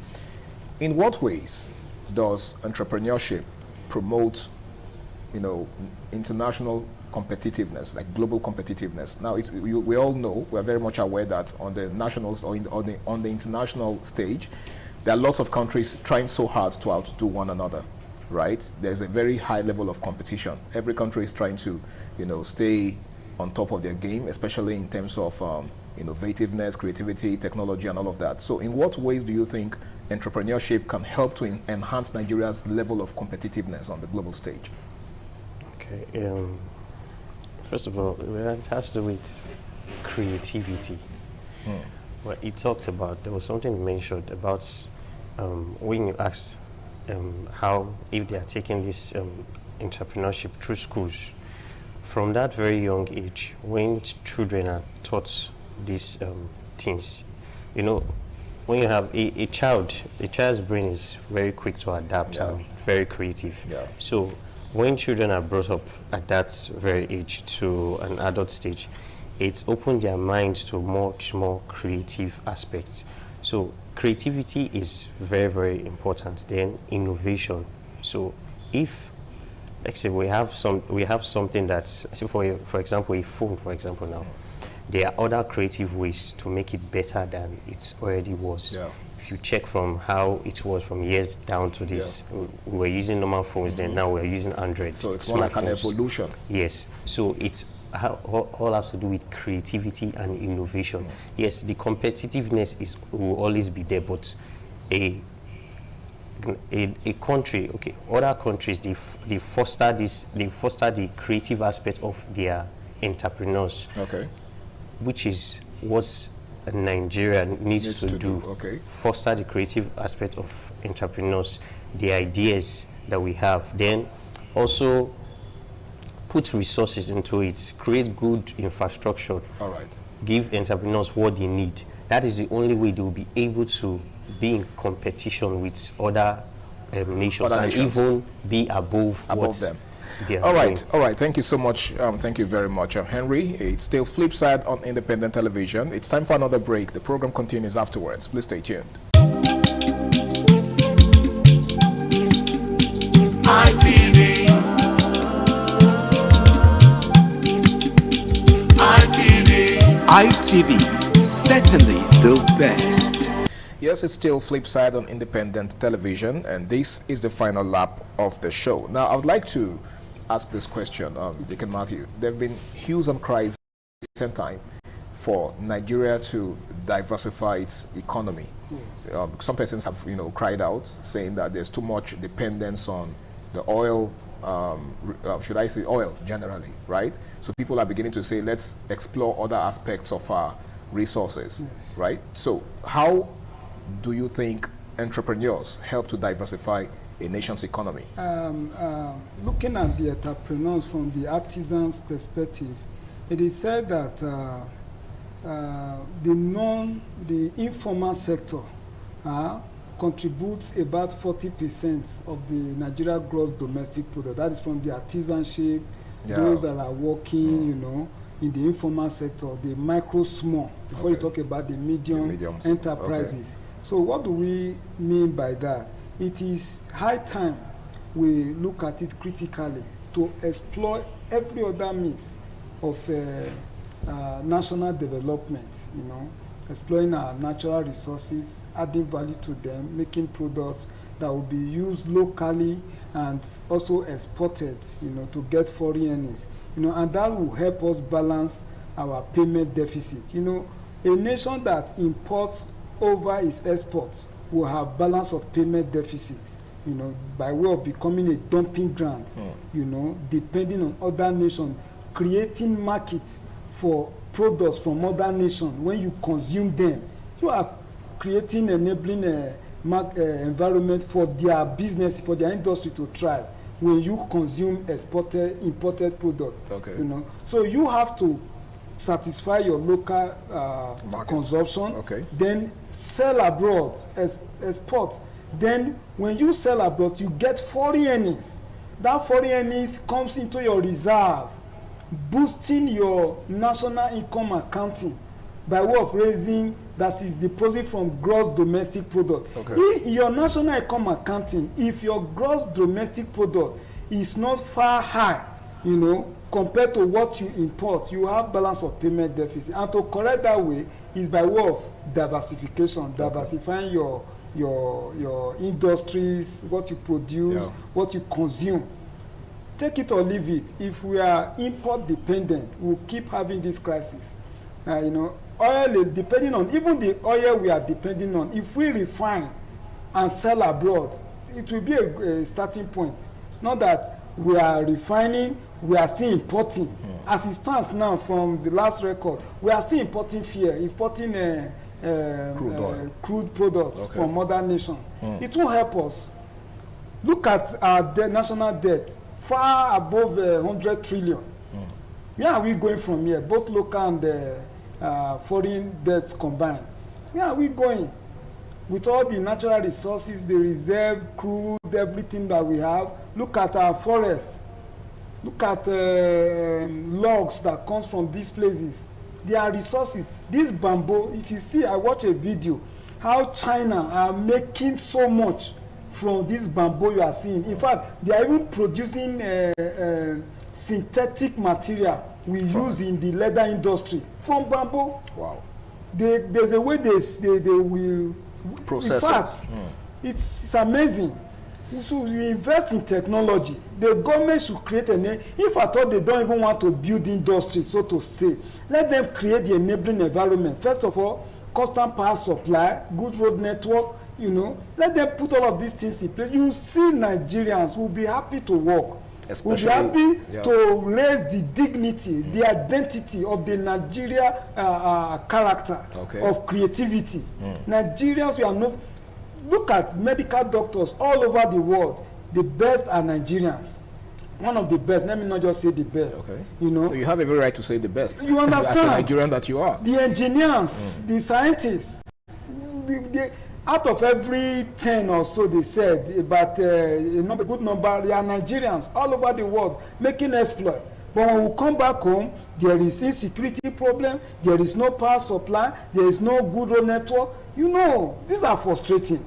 In what ways does entrepreneurship promote, you know, international competitiveness, like global competitiveness? Now, we all know, we're very much aware that on the nationals or on the international stage, there are lots of countries trying so hard to outdo one another. Right? There's a very high level of competition. Every country is trying to, you know, stay on top of their game, especially in terms of innovativeness, creativity, technology, and all of that. So in what ways do you think entrepreneurship can help to enhance Nigeria's level of competitiveness on the global stage? Okay. First of all, it has to do with creativity. What he talked about, there was something mentioned about when you asked how, if they are taking this entrepreneurship through schools, from that very young age, when children are taught these things, you know, when you have a child's brain is very quick to adapt and very creative. So when children are brought up at that very age to an adult stage, it's opened their minds to much more creative aspects. So creativity is very, very important. Then innovation. So if, like say, we have something that's, say for example, a phone, for example, now, there are other creative ways to make it better than it already was. If you check from how it was from years down to this, we were using normal phones, then now we're using Android. So it's more like an evolution. Yes. So it's all has to do with creativity and innovation. Yes, the competitiveness will always be there, but a country, okay, other countries, they foster the creative aspect of their entrepreneurs. Which is what Nigeria needs to do. Foster the creative aspect of entrepreneurs, the ideas that we have. Then also put resources into it, create good infrastructure, give entrepreneurs what they need. That is the only way they will be able to be in competition with other nations and even be above them. All right. Thank you so much. Thank you very much, Henry. It's still Flipside on Independent Television. It's time for another break. The program continues afterwards. Please stay tuned. ITV. ITV, certainly the best. Yes, it's still Flipside on Independent Television, and this is the final lap of the show. Now, I would like to ask this question, Deacon Matthew. There have been hues and cries at the same time for Nigeria to diversify its economy. Some persons have, cried out, saying that there's too much dependence on the oil, should I say oil generally, right? So people are beginning to say, let's explore other aspects of our resources, right? So how do you think entrepreneurs help to diversify a nation's economy? Looking at the entrepreneurs from the artisans' perspective, it is said that the informal sector contributes about 40% of the Nigeria gross domestic product. That is from the artisanship, those that are working, in the informal sector, the micro, small, before you talk about the medium enterprises. Okay. So what do we mean by that? It is high time we look at it critically to explore every other means of national development, exploring our natural resources, adding value to them, making products that will be used locally and also exported, to get foreign earnings. And that will help us balance our payment deficit. A nation that imports over its exports will have balance of payment deficit, by way of becoming a dumping ground, depending on other nations, creating market for products from other nations. When you consume them, you are creating, enabling environment for their business, for their industry to thrive. When you consume imported products, so you have to satisfy your local consumption, then sell abroad, export. Then when you sell abroad, you get foreign earnings. That foreign earnings comes into your reserve, boosting your national income accounting by way of raising, that is deposit from gross domestic product. In your national income accounting, if your gross domestic product is not far high, compared to what you import, you have balance of payment deficit. And to correct that way is by way of diversification, diversifying your industries, what you produce, what you consume. Take it or leave it. If we are import dependent, we'll keep having this crisis. Oil is depending on, even the oil we are depending on, if we refine and sell abroad, it will be a starting point. Not that we are refining, we are still importing. As it stands now from the last record, we are still importing crude products from other nations. It will help us. Look at our national debt, far above 100 trillion. Where are we going from here, both local and foreign debts combined? Where are we going? With all the natural resources, the reserve, crude, everything that we have. Look at our forests. Look at logs that comes from these places. There are resources. This bamboo, if you see, I watch a video, how China are making so much from this bamboo you are seeing. In fact, they are even producing synthetic material we use in the leather industry from bamboo. Wow. There's a way they will process it. It's amazing. So we invest in technology. The government should create if at all they don't even want to build industry, so to say, let them create the enabling environment. First of all, constant power supply, good road network, let them put all of these things in place. You see Nigerians will be happy to work. Especially, will be happy to raise the dignity, the identity of the Nigeria character of creativity. Nigerians, we are not. Look at medical doctors all over the world. The best are Nigerians. One of the best. Let me not just say the best. You have every right to say the best. You understand? As a Nigerian that you are. The engineers, the scientists. Out of every 10 or so, they said, but a good number, they are Nigerians all over the world making exploit. But when we come back home, there is insecurity problem, there is no power supply, there is no good road network. These are frustrating.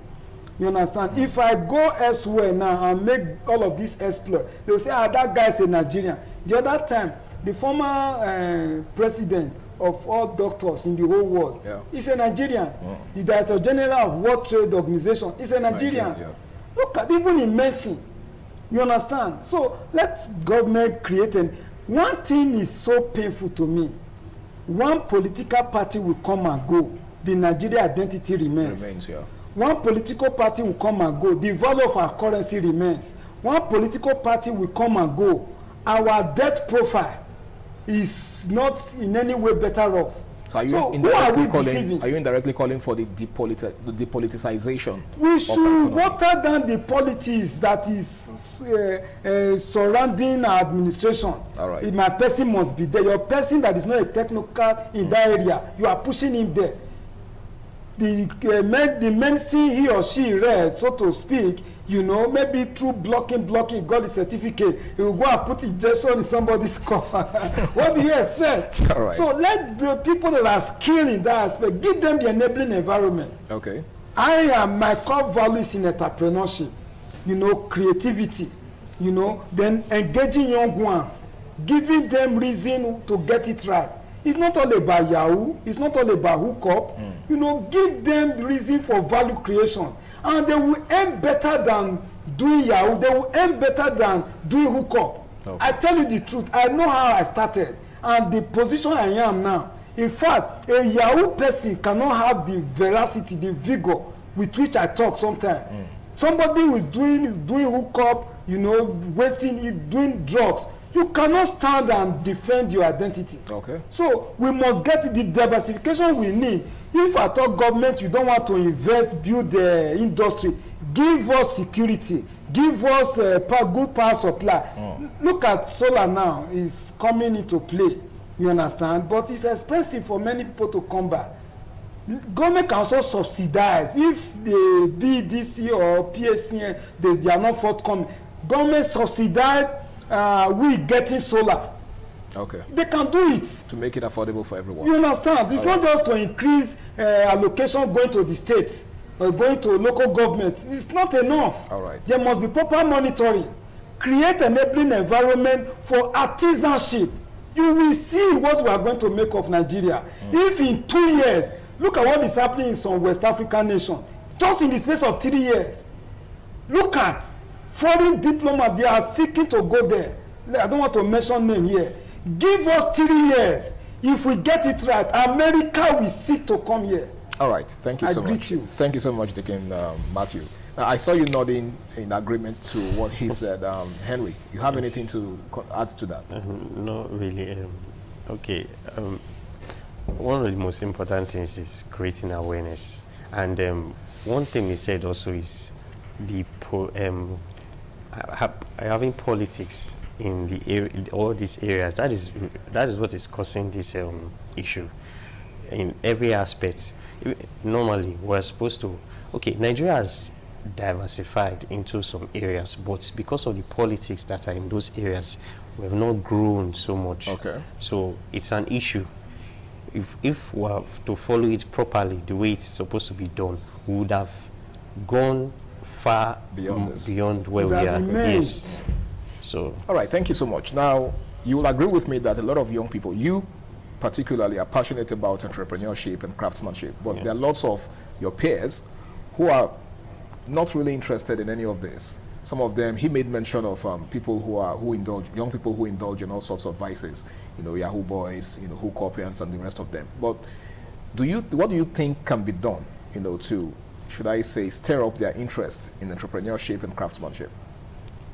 You understand? If I go elsewhere now and make all of this exploit, they will say, that guy is a Nigerian. The other time, the former president of all doctors in the whole world is a Nigerian. The Director General of World Trade Organization is a Nigerian. Look at, even in medicine, You understand? So let government create one thing is so painful to me. One political party will come and go. The Nigeria identity remains. Yeah. One political party will come and go. The value of our currency remains. One political party will come and go. Our debt profile is not in any way better off. So are you indirectly calling for the depoliticization? We should water down the politics that is surrounding our administration. All right. If my person must be there. Your person that is not a technocrat in that area, you are pushing him there. The medicine he or she read, so to speak, you know, maybe through blocking, got the certificate, he will go and put injection in somebody's car. What do you expect? All right. So let the people that are skilled in that aspect, give them the enabling environment. Okay. My core value is in entrepreneurship, you know, creativity, you know, then engaging young ones, giving them reason to get it right. It's not all about Yahoo, it's not all about hookup, you know, give them the reason for value creation. And they will earn better than doing Yahoo. They will earn better than doing hookup. Okay. I tell you the truth. I know how I started and the position I am now. In fact, a Yahoo person cannot have the veracity, the vigor with which I talk sometimes. Somebody who is doing hookup, you know, wasting it, doing drugs. You cannot stand and defend your identity. Okay. So we must get the diversification we need. If at all government you don't want to invest, build the industry, give us security, give us good power supply. Look at solar now, it's coming into play, you understand? But it's expensive for many people to come back. Government can also subsidize. If the BDC or PSCN, they are not forthcoming, government subsidize, we getting solar. Okay. They can do it. To make it affordable for everyone. You understand? It's not just to increase allocation going to the states or going to local government. It's not enough. All right. There must be proper monitoring. Create an enabling environment for artisanship. You will see what we are going to make of Nigeria. If in 2 years, look at what is happening in some West African nations, just in the space of 3 years. Look at foreign diplomats, they are seeking to go there. I don't want to mention name here. Give us 3 years. If we get it right, America will seek to come here. All right. Thank you so much. Thank you so much, Deacon Matthew. I saw you nodding in agreement to what he said. Henry, you have anything to add to that? Not really. Okay. One of the most important things is creating awareness. And one thing he said also is the having politics in the all these areas. That is what is causing this issue in every aspect. Normally we're supposed to, Nigeria has diversified into some areas, but because of the politics that are in those areas, we have not grown so much. So it's an issue. If we have to follow it properly the way it's supposed to be done, we would have gone far beyond where we are. Yes. So, all right, thank you so much. Now, you will agree with me that a lot of young people, you particularly, are passionate about entrepreneurship and craftsmanship, but there are lots of your peers who are not really interested in any of this. Some of them, he made mention of people young people who indulge in all sorts of vices, you know, Yahoo boys, you know, hookupians and the rest of them. But what do you think can be done, you know, to, should I say, stir up their interest in entrepreneurship and craftsmanship?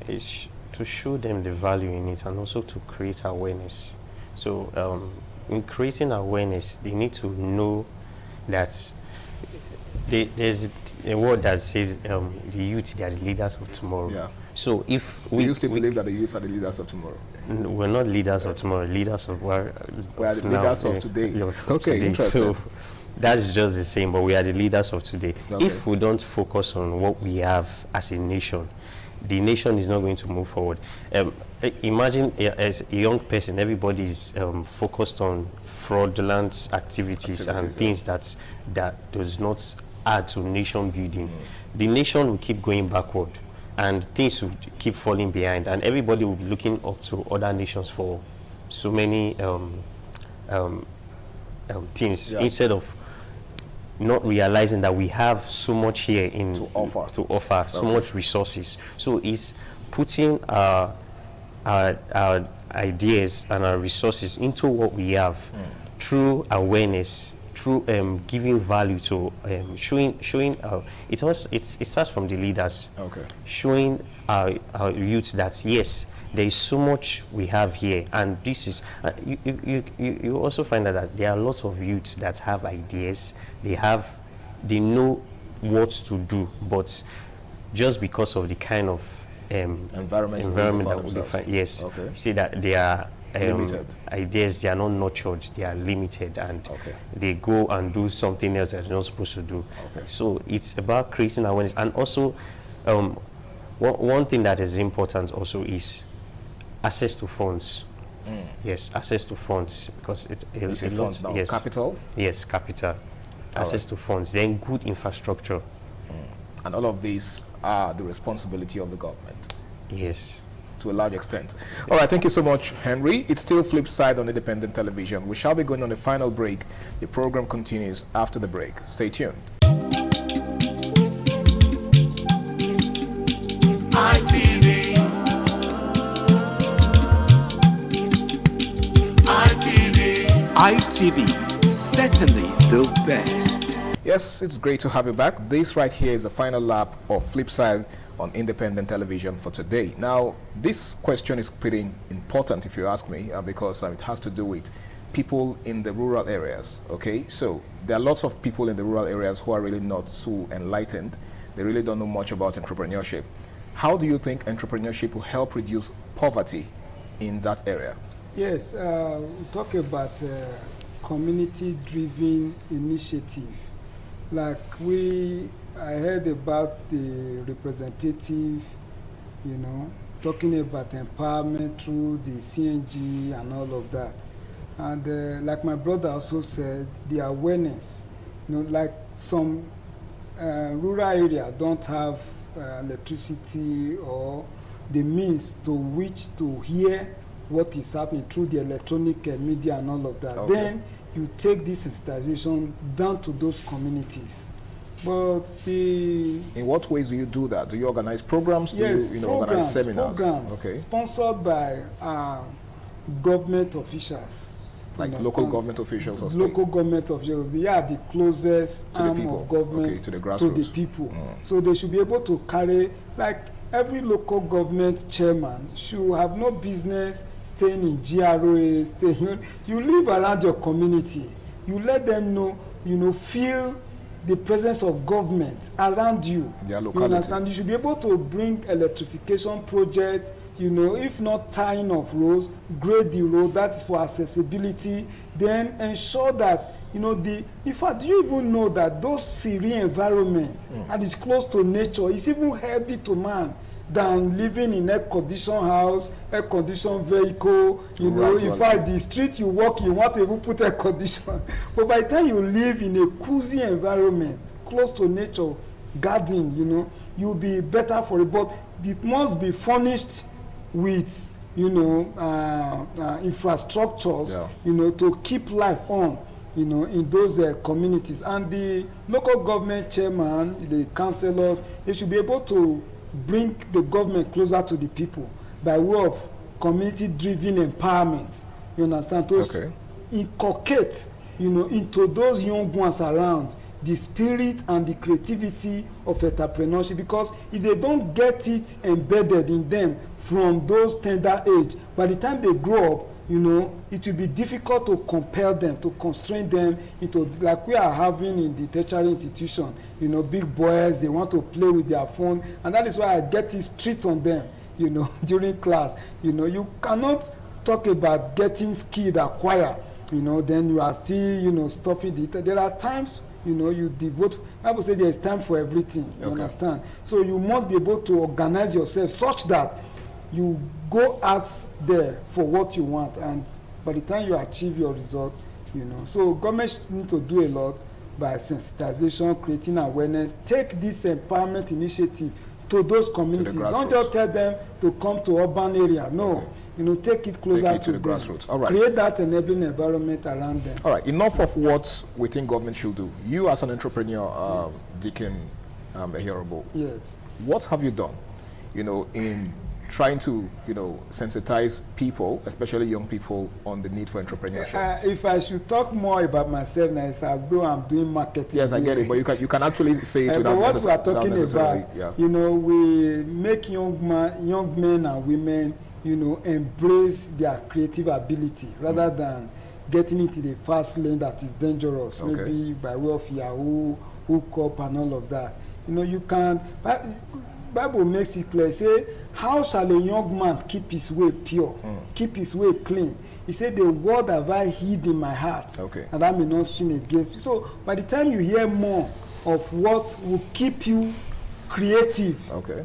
It's to show them the value in it and also to create awareness. So in creating awareness, they need to know that there's a word that says the youth, they are the leaders of tomorrow. Yeah. So if we used to believe that the youth are the leaders of tomorrow. We're not leaders of tomorrow, leaders of we are the leaders of today. Okay, interesting. So that's just the same, but we are the leaders of today. Okay. If we don't focus on what we have as a nation, the nation is not going to move forward. Imagine as a young person, everybody is focused on fraudulent activities and things that does not add to nation building. The nation will keep going backward and things will keep falling behind, and everybody will be looking up to other nations for so many things instead of not realizing that we have so much here to offer so Okay. much resources. So it's putting our ideas and our resources into what we have through awareness, through giving value to showing it starts from the leaders. Okay. Showing our youth that yes, there is so much we have here, and this is you also find that there are lots of youths that have ideas, they know what to do, but just because of the kind of environment that we find, yes, Okay. see that they are Limited. ideas, they are not nurtured, they are limited, and they go and do something else that they're not supposed to do. So it's about creating awareness, and also one thing that is important also is access to funds. Yes, access to funds, because it's You say funds now, yes, capital? Yes, capital. Access to funds, then good infrastructure. And all of these are the responsibility of the government. Yes. To a large extent. All right, thank you so much, Henry. It's still Flipside on Independent Television. We shall be going on a final break. The program continues after the break. Stay tuned. ITV. ITV. ITV. Certainly the best. Yes, it's great to have you back. This right here is the final lap of Flipside on Independent Television for today. Now, this question is pretty important if you ask me, because it has to do with people in the rural areas, okay? So there are lots of people in the rural areas who are really not so enlightened. They really don't know much about entrepreneurship. How do you think entrepreneurship will help reduce poverty in that area? Yes, we talk about community-driven initiative. Like I heard about the representative, talking about empowerment through the CNG and all of that. And like my brother also said, the awareness, like some rural area don't have electricity or the means to which to hear what is happening through the electronic media and all of that. Okay. Then you take this sensitization down to those communities. But in what ways do you do that? Do you organize programs? Do yes, you organize seminars? Programs Okay. sponsored by government officials. Like local government officials or state? Local government officials. They are the closest To the arm people. of government Okay, to the grassroots. people. So they should be able to carry, like every local government chairman should have no business staying in GRA, you live around your community. You let them know, feel the presence of government around you. Their You locality. understand? You should be able to bring electrification projects, if not tying of roads, grade the road, that is for accessibility, then ensure that, in fact, do you even know that those serene environment that is close to nature is even healthy to man than living in air-conditioned house, air-conditioned vehicle, in fact, the street you walk, you want to even put air condition. But by the time you live in a cozy environment, close to nature, garden, you'll be better for it. But it must be furnished with, infrastructures, to keep life on, in those communities. And the local government chairman, the councillors, they should be able to bring the government closer to the people by way of community-driven empowerment. You understand? To inculcate, into those young ones around the spirit and the creativity of entrepreneurship, because if they don't get it embedded in them from those tender age, by the time they grow up, it will be difficult to compel them, to constrain them into, like we are having in the tertiary institution, big boys, they want to play with their phone, and that is why I get it strict on them, during class. You cannot talk about getting skilled, acquire, then you are still, stuffing it. There are times, you devote, I would say there is time for everything, you understand? So you must be able to organize yourself such that you go out there for what you want, and by the time you achieve your result, So government need to do a lot by sensitization, creating awareness, take this empowerment initiative to those communities. Don't just tell them to come to urban area. No, take it closer to the them. grassroots. All right. Create that enabling environment around them. All right. Enough of what we think government should do. You as an entrepreneur, Deacon Ehiorubo. Yes. What have you done, in trying to, sensitize people, especially young people, on the need for entrepreneurship? If I should talk more about myself now, it's as though I'm doing marketing. Yes, I get it, but you can actually say it without what we are talking about, yeah. We make young men and women, embrace their creative ability rather than getting into the fast lane that is dangerous, maybe by way of Yahoo, hook up and all of that. You can't. Bible makes it clear. Say, how shall a young man keep his way pure, keep his way clean? He said, the word have I hid in my heart, and I may not sin against it. So by the time you hear more of what will keep you creative,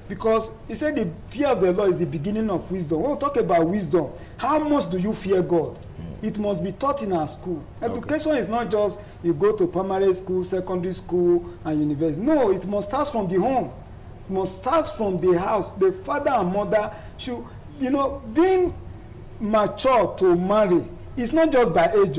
because he said the fear of the Lord is the beginning of wisdom. When we talk about wisdom, how much do you fear God? It must be taught in our school. Education is not just you go to primary school, secondary school, and university. No, it must start from the home. It must start from the house. The father and mother should, being mature to marry, it's not just by age,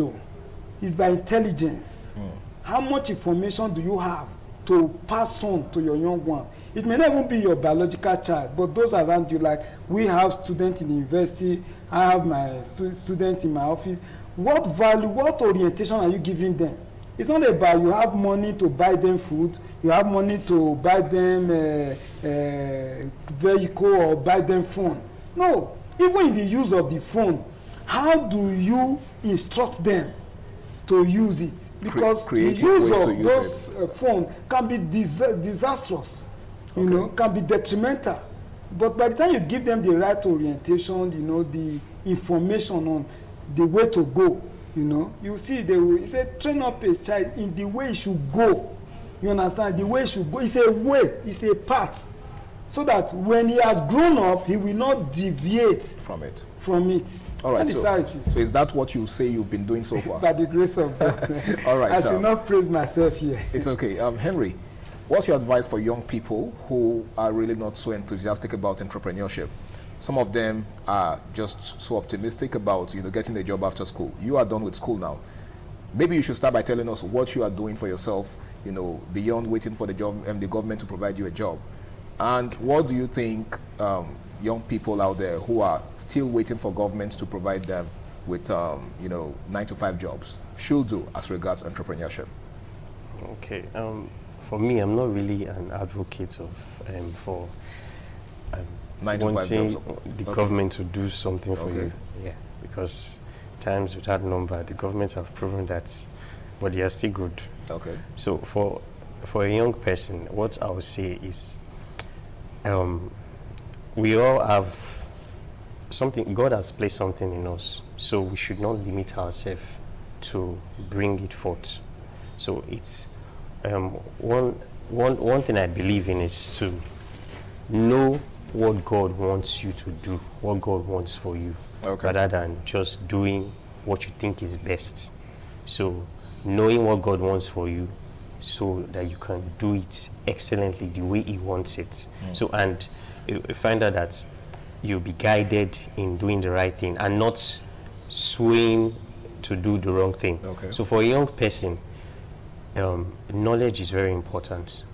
it's by intelligence. How much information do you have to pass on to your young one? It may not even be your biological child, but those around you, like we have students in the university, I have my students in my office. What value, what orientation are you giving them? It's not about you have money to buy them food, you have money to buy them a vehicle or buy them phone. No, even in the use of the phone, how do you instruct them to use it? Because the use of those phones can be disastrous, can be detrimental. But by the time you give them the right orientation, the information on the way to go, you see, they say train up a child in the way he should go. You understand? The way he should go. It's a way, it's a path. So that when he has grown up, he will not deviate from it. All right, so is that what you say you've been doing so far? By the grace of God. All right. I should not praise myself here. It's okay. Henry, what's your advice for young people who are really not so enthusiastic about entrepreneurship? Some of them are just so optimistic about getting a job after school. You are done with school now. Maybe you should start by telling us what you are doing for yourself, beyond waiting for the government to provide you a job. And what do you think young people out there who are still waiting for government to provide them with 9-to-5 jobs should do as regards entrepreneurship? Okay. For me, I'm not really an advocate of for 9-to-5 jobs. The government to do something for you. Yeah, because times without number, the governments have proven that, but they are still good. Okay. So for a young person, what I would say is, we all have something. God has placed something in us, so we should not limit ourselves to bring it forth. So it's one thing I believe in is to know what God wants you to do, what God wants for you, rather than just doing what you think is best. So knowing what God wants for you so that you can do it excellently the way He wants it. So, and you find out that you'll be guided in doing the right thing and not swaying to do the wrong thing. So for a young person, knowledge is very important.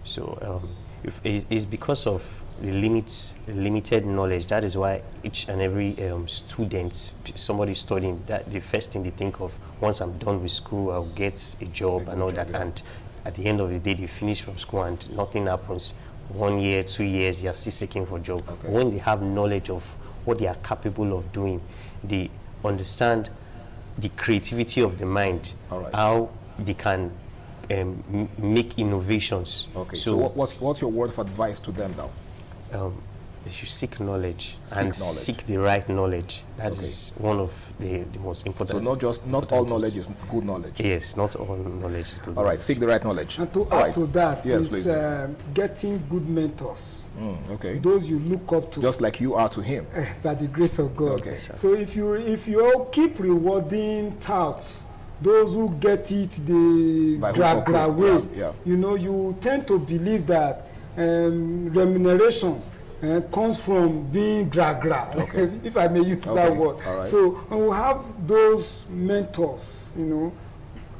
So if it's because of the limited knowledge, that is why each and every student, somebody studying, that the first thing they think of, once I'm done with school, I'll get a job and all that. And at the end of the day, they finish from school and nothing happens. 1 year, 2 years, you're still seeking for a job. When they have knowledge of what they are capable of doing, they understand the creativity of the mind, how they can make innovations. So what's your word of advice to them now? They should seek knowledge and seek the right knowledge. That is one of the most important. So not all knowledge is good knowledge. Yes, not all knowledge is good. All right, seek the right knowledge. And to add to that, is getting good mentors. Those you look up to. Just like you are to him. By the grace of God. So if you keep rewarding touts, those who get it the gra way, you tend to believe that remuneration comes from being gra-gra, okay. if I may use that word. Right. So when we have those mentors,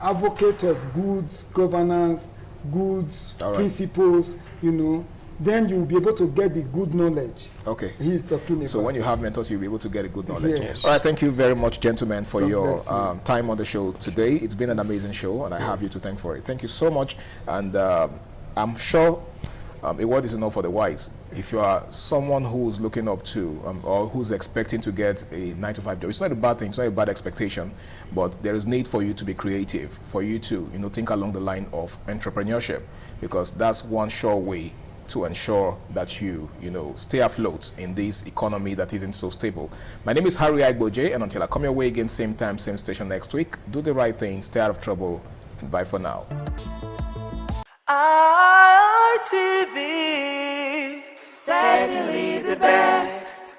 advocate of good governance, good principles, then you'll be able to get the good knowledge. Okay. He's talking about. So when you have mentors, you'll be able to get a good knowledge. Yes. All right. Thank you very much, gentlemen, for your time on the show today. It's been an amazing show, and I have you to thank for it. Thank you so much. And I'm sure a word is enough for the wise. If you are someone who's looking up to or who's expecting to get a 9-to-5 job, it's not a bad thing, it's not a bad expectation, but there is need for you to be creative, for you to think along the line of entrepreneurship, because that's one sure way to ensure that you stay afloat in this economy that isn't so stable. My name is Harry Agboje, and until I come your way again, same time, same station next week, do the right thing, stay out of trouble, and bye for now. ITV, certainly the best.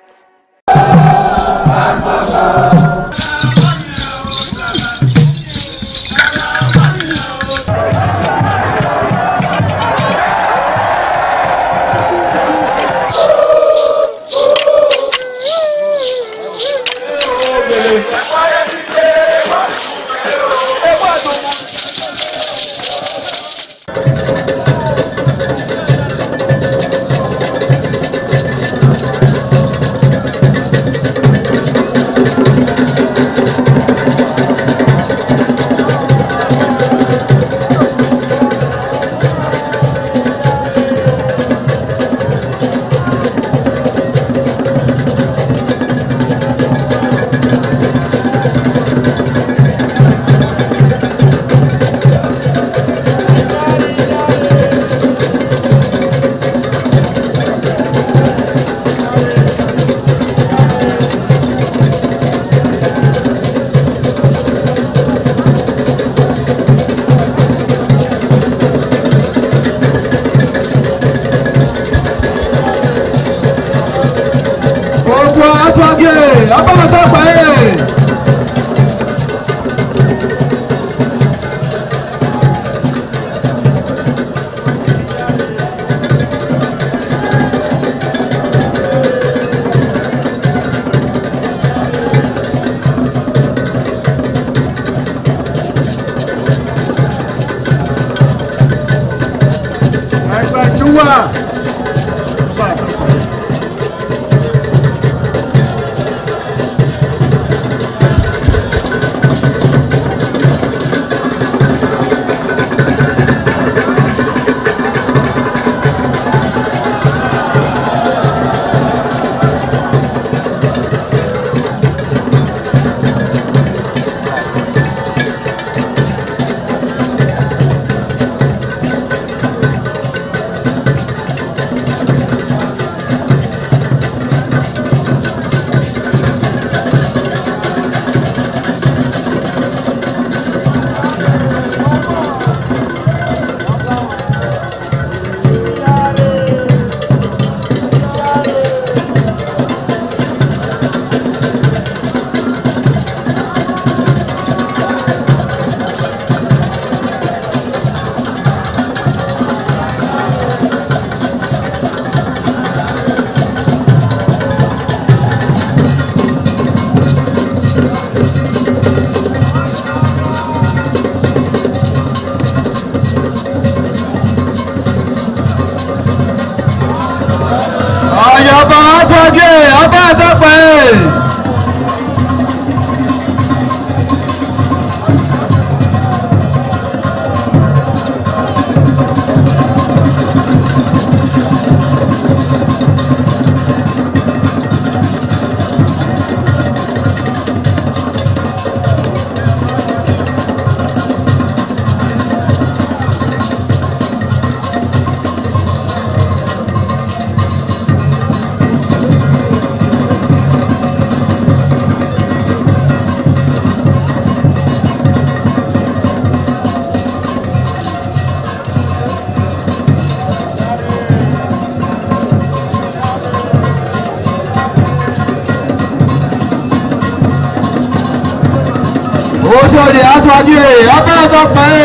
Ojúde aṣáájú abẹ́rẹ́ tó pẹ́.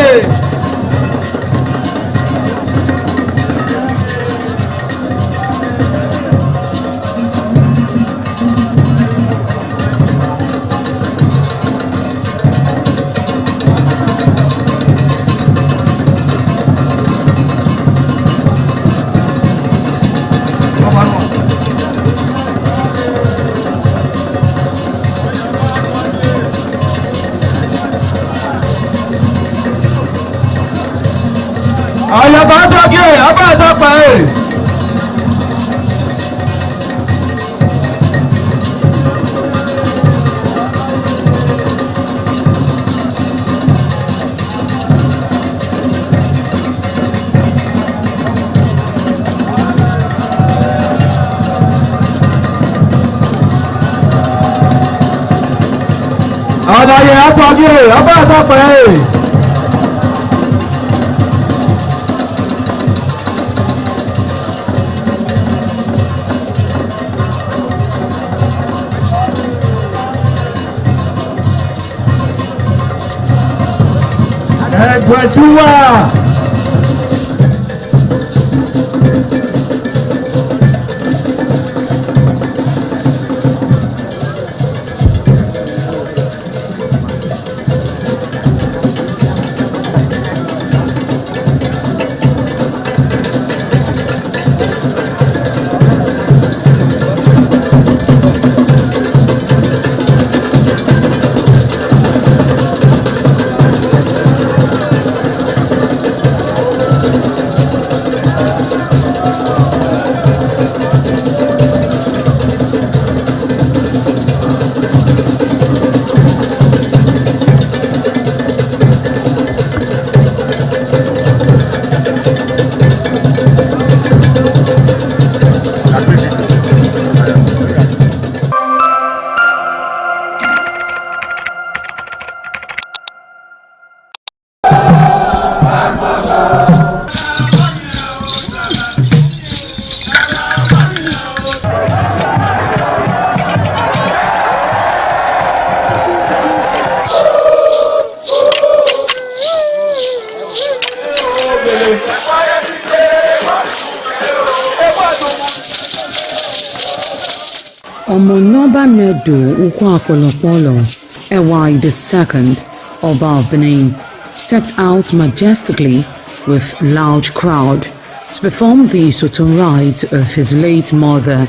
Omonoba Nedu Ukwakolopolo, Ewai II, Oba of Benin, stepped out majestically with loud crowd to perform the Soton rites of his late mother,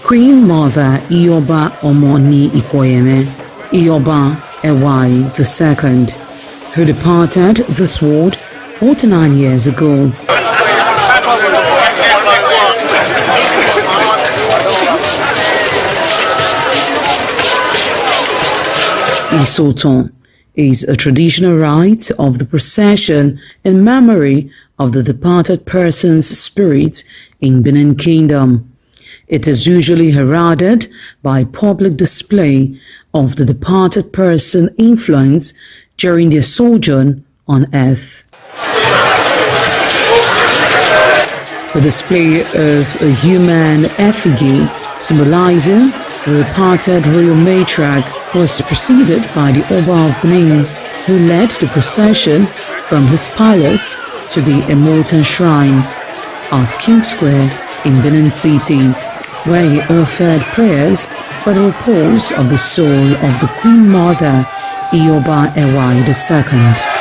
Queen Mother Ioba Omoni Ikoyeme, Ioba Ewai II, who departed this world 49 years ago. Isoton is a traditional rite of the procession in memory of the departed person's spirit in Benin Kingdom. It is usually heralded by public display of the departed person's influence during their sojourn on earth. The display of a human effigy symbolizing the departed royal matriarch was preceded by the Oba of Benin, who led the procession from his palace to the Immortal Shrine at King Square in Benin City, where he offered prayers for the repose of the soul of the Queen Mother, Ioba Ewai II.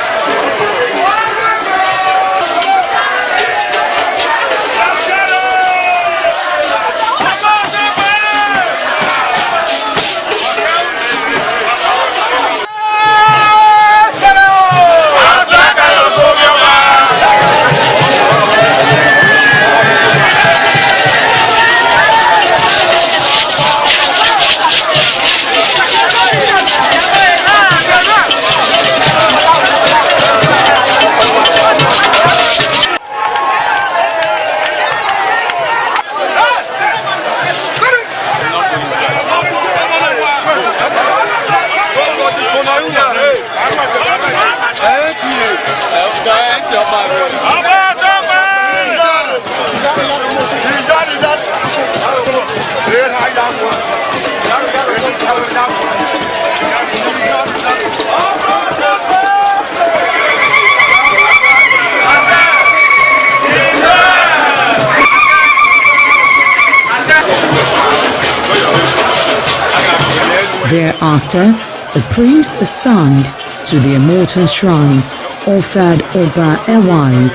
Thereafter, the priest assigned to the Immortal Shrine offered Oba Ewai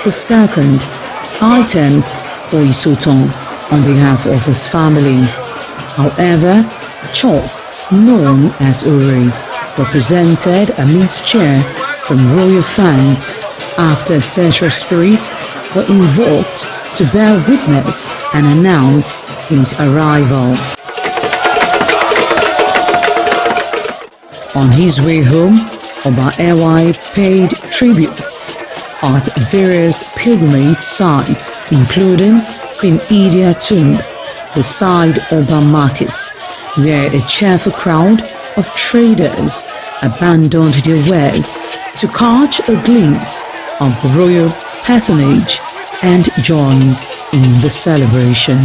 II items for Isoton on behalf of his family. However, chalk, known as Uri, represented a mixture from royal fans after ancestral spirits were invoked to bear witness and announce his arrival. On his way home, Oba Ewai paid tributes at various pilgrimage sites, including Queen Idia Tomb, the Side Oba Market, where a cheerful crowd of traders abandoned their wares to catch a glimpse of the royal personage and join in the celebration.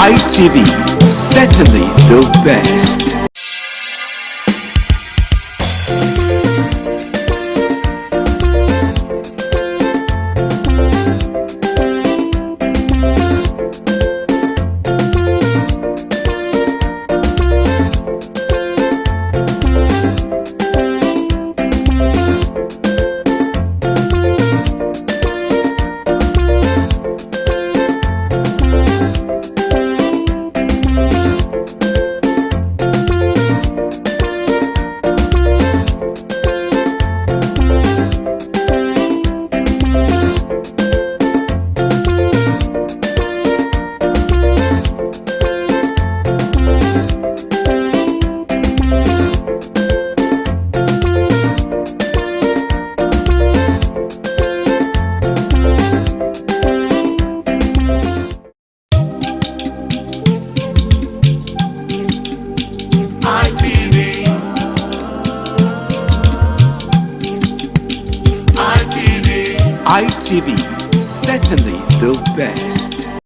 ITV, certainly the best. ITV, certainly the best.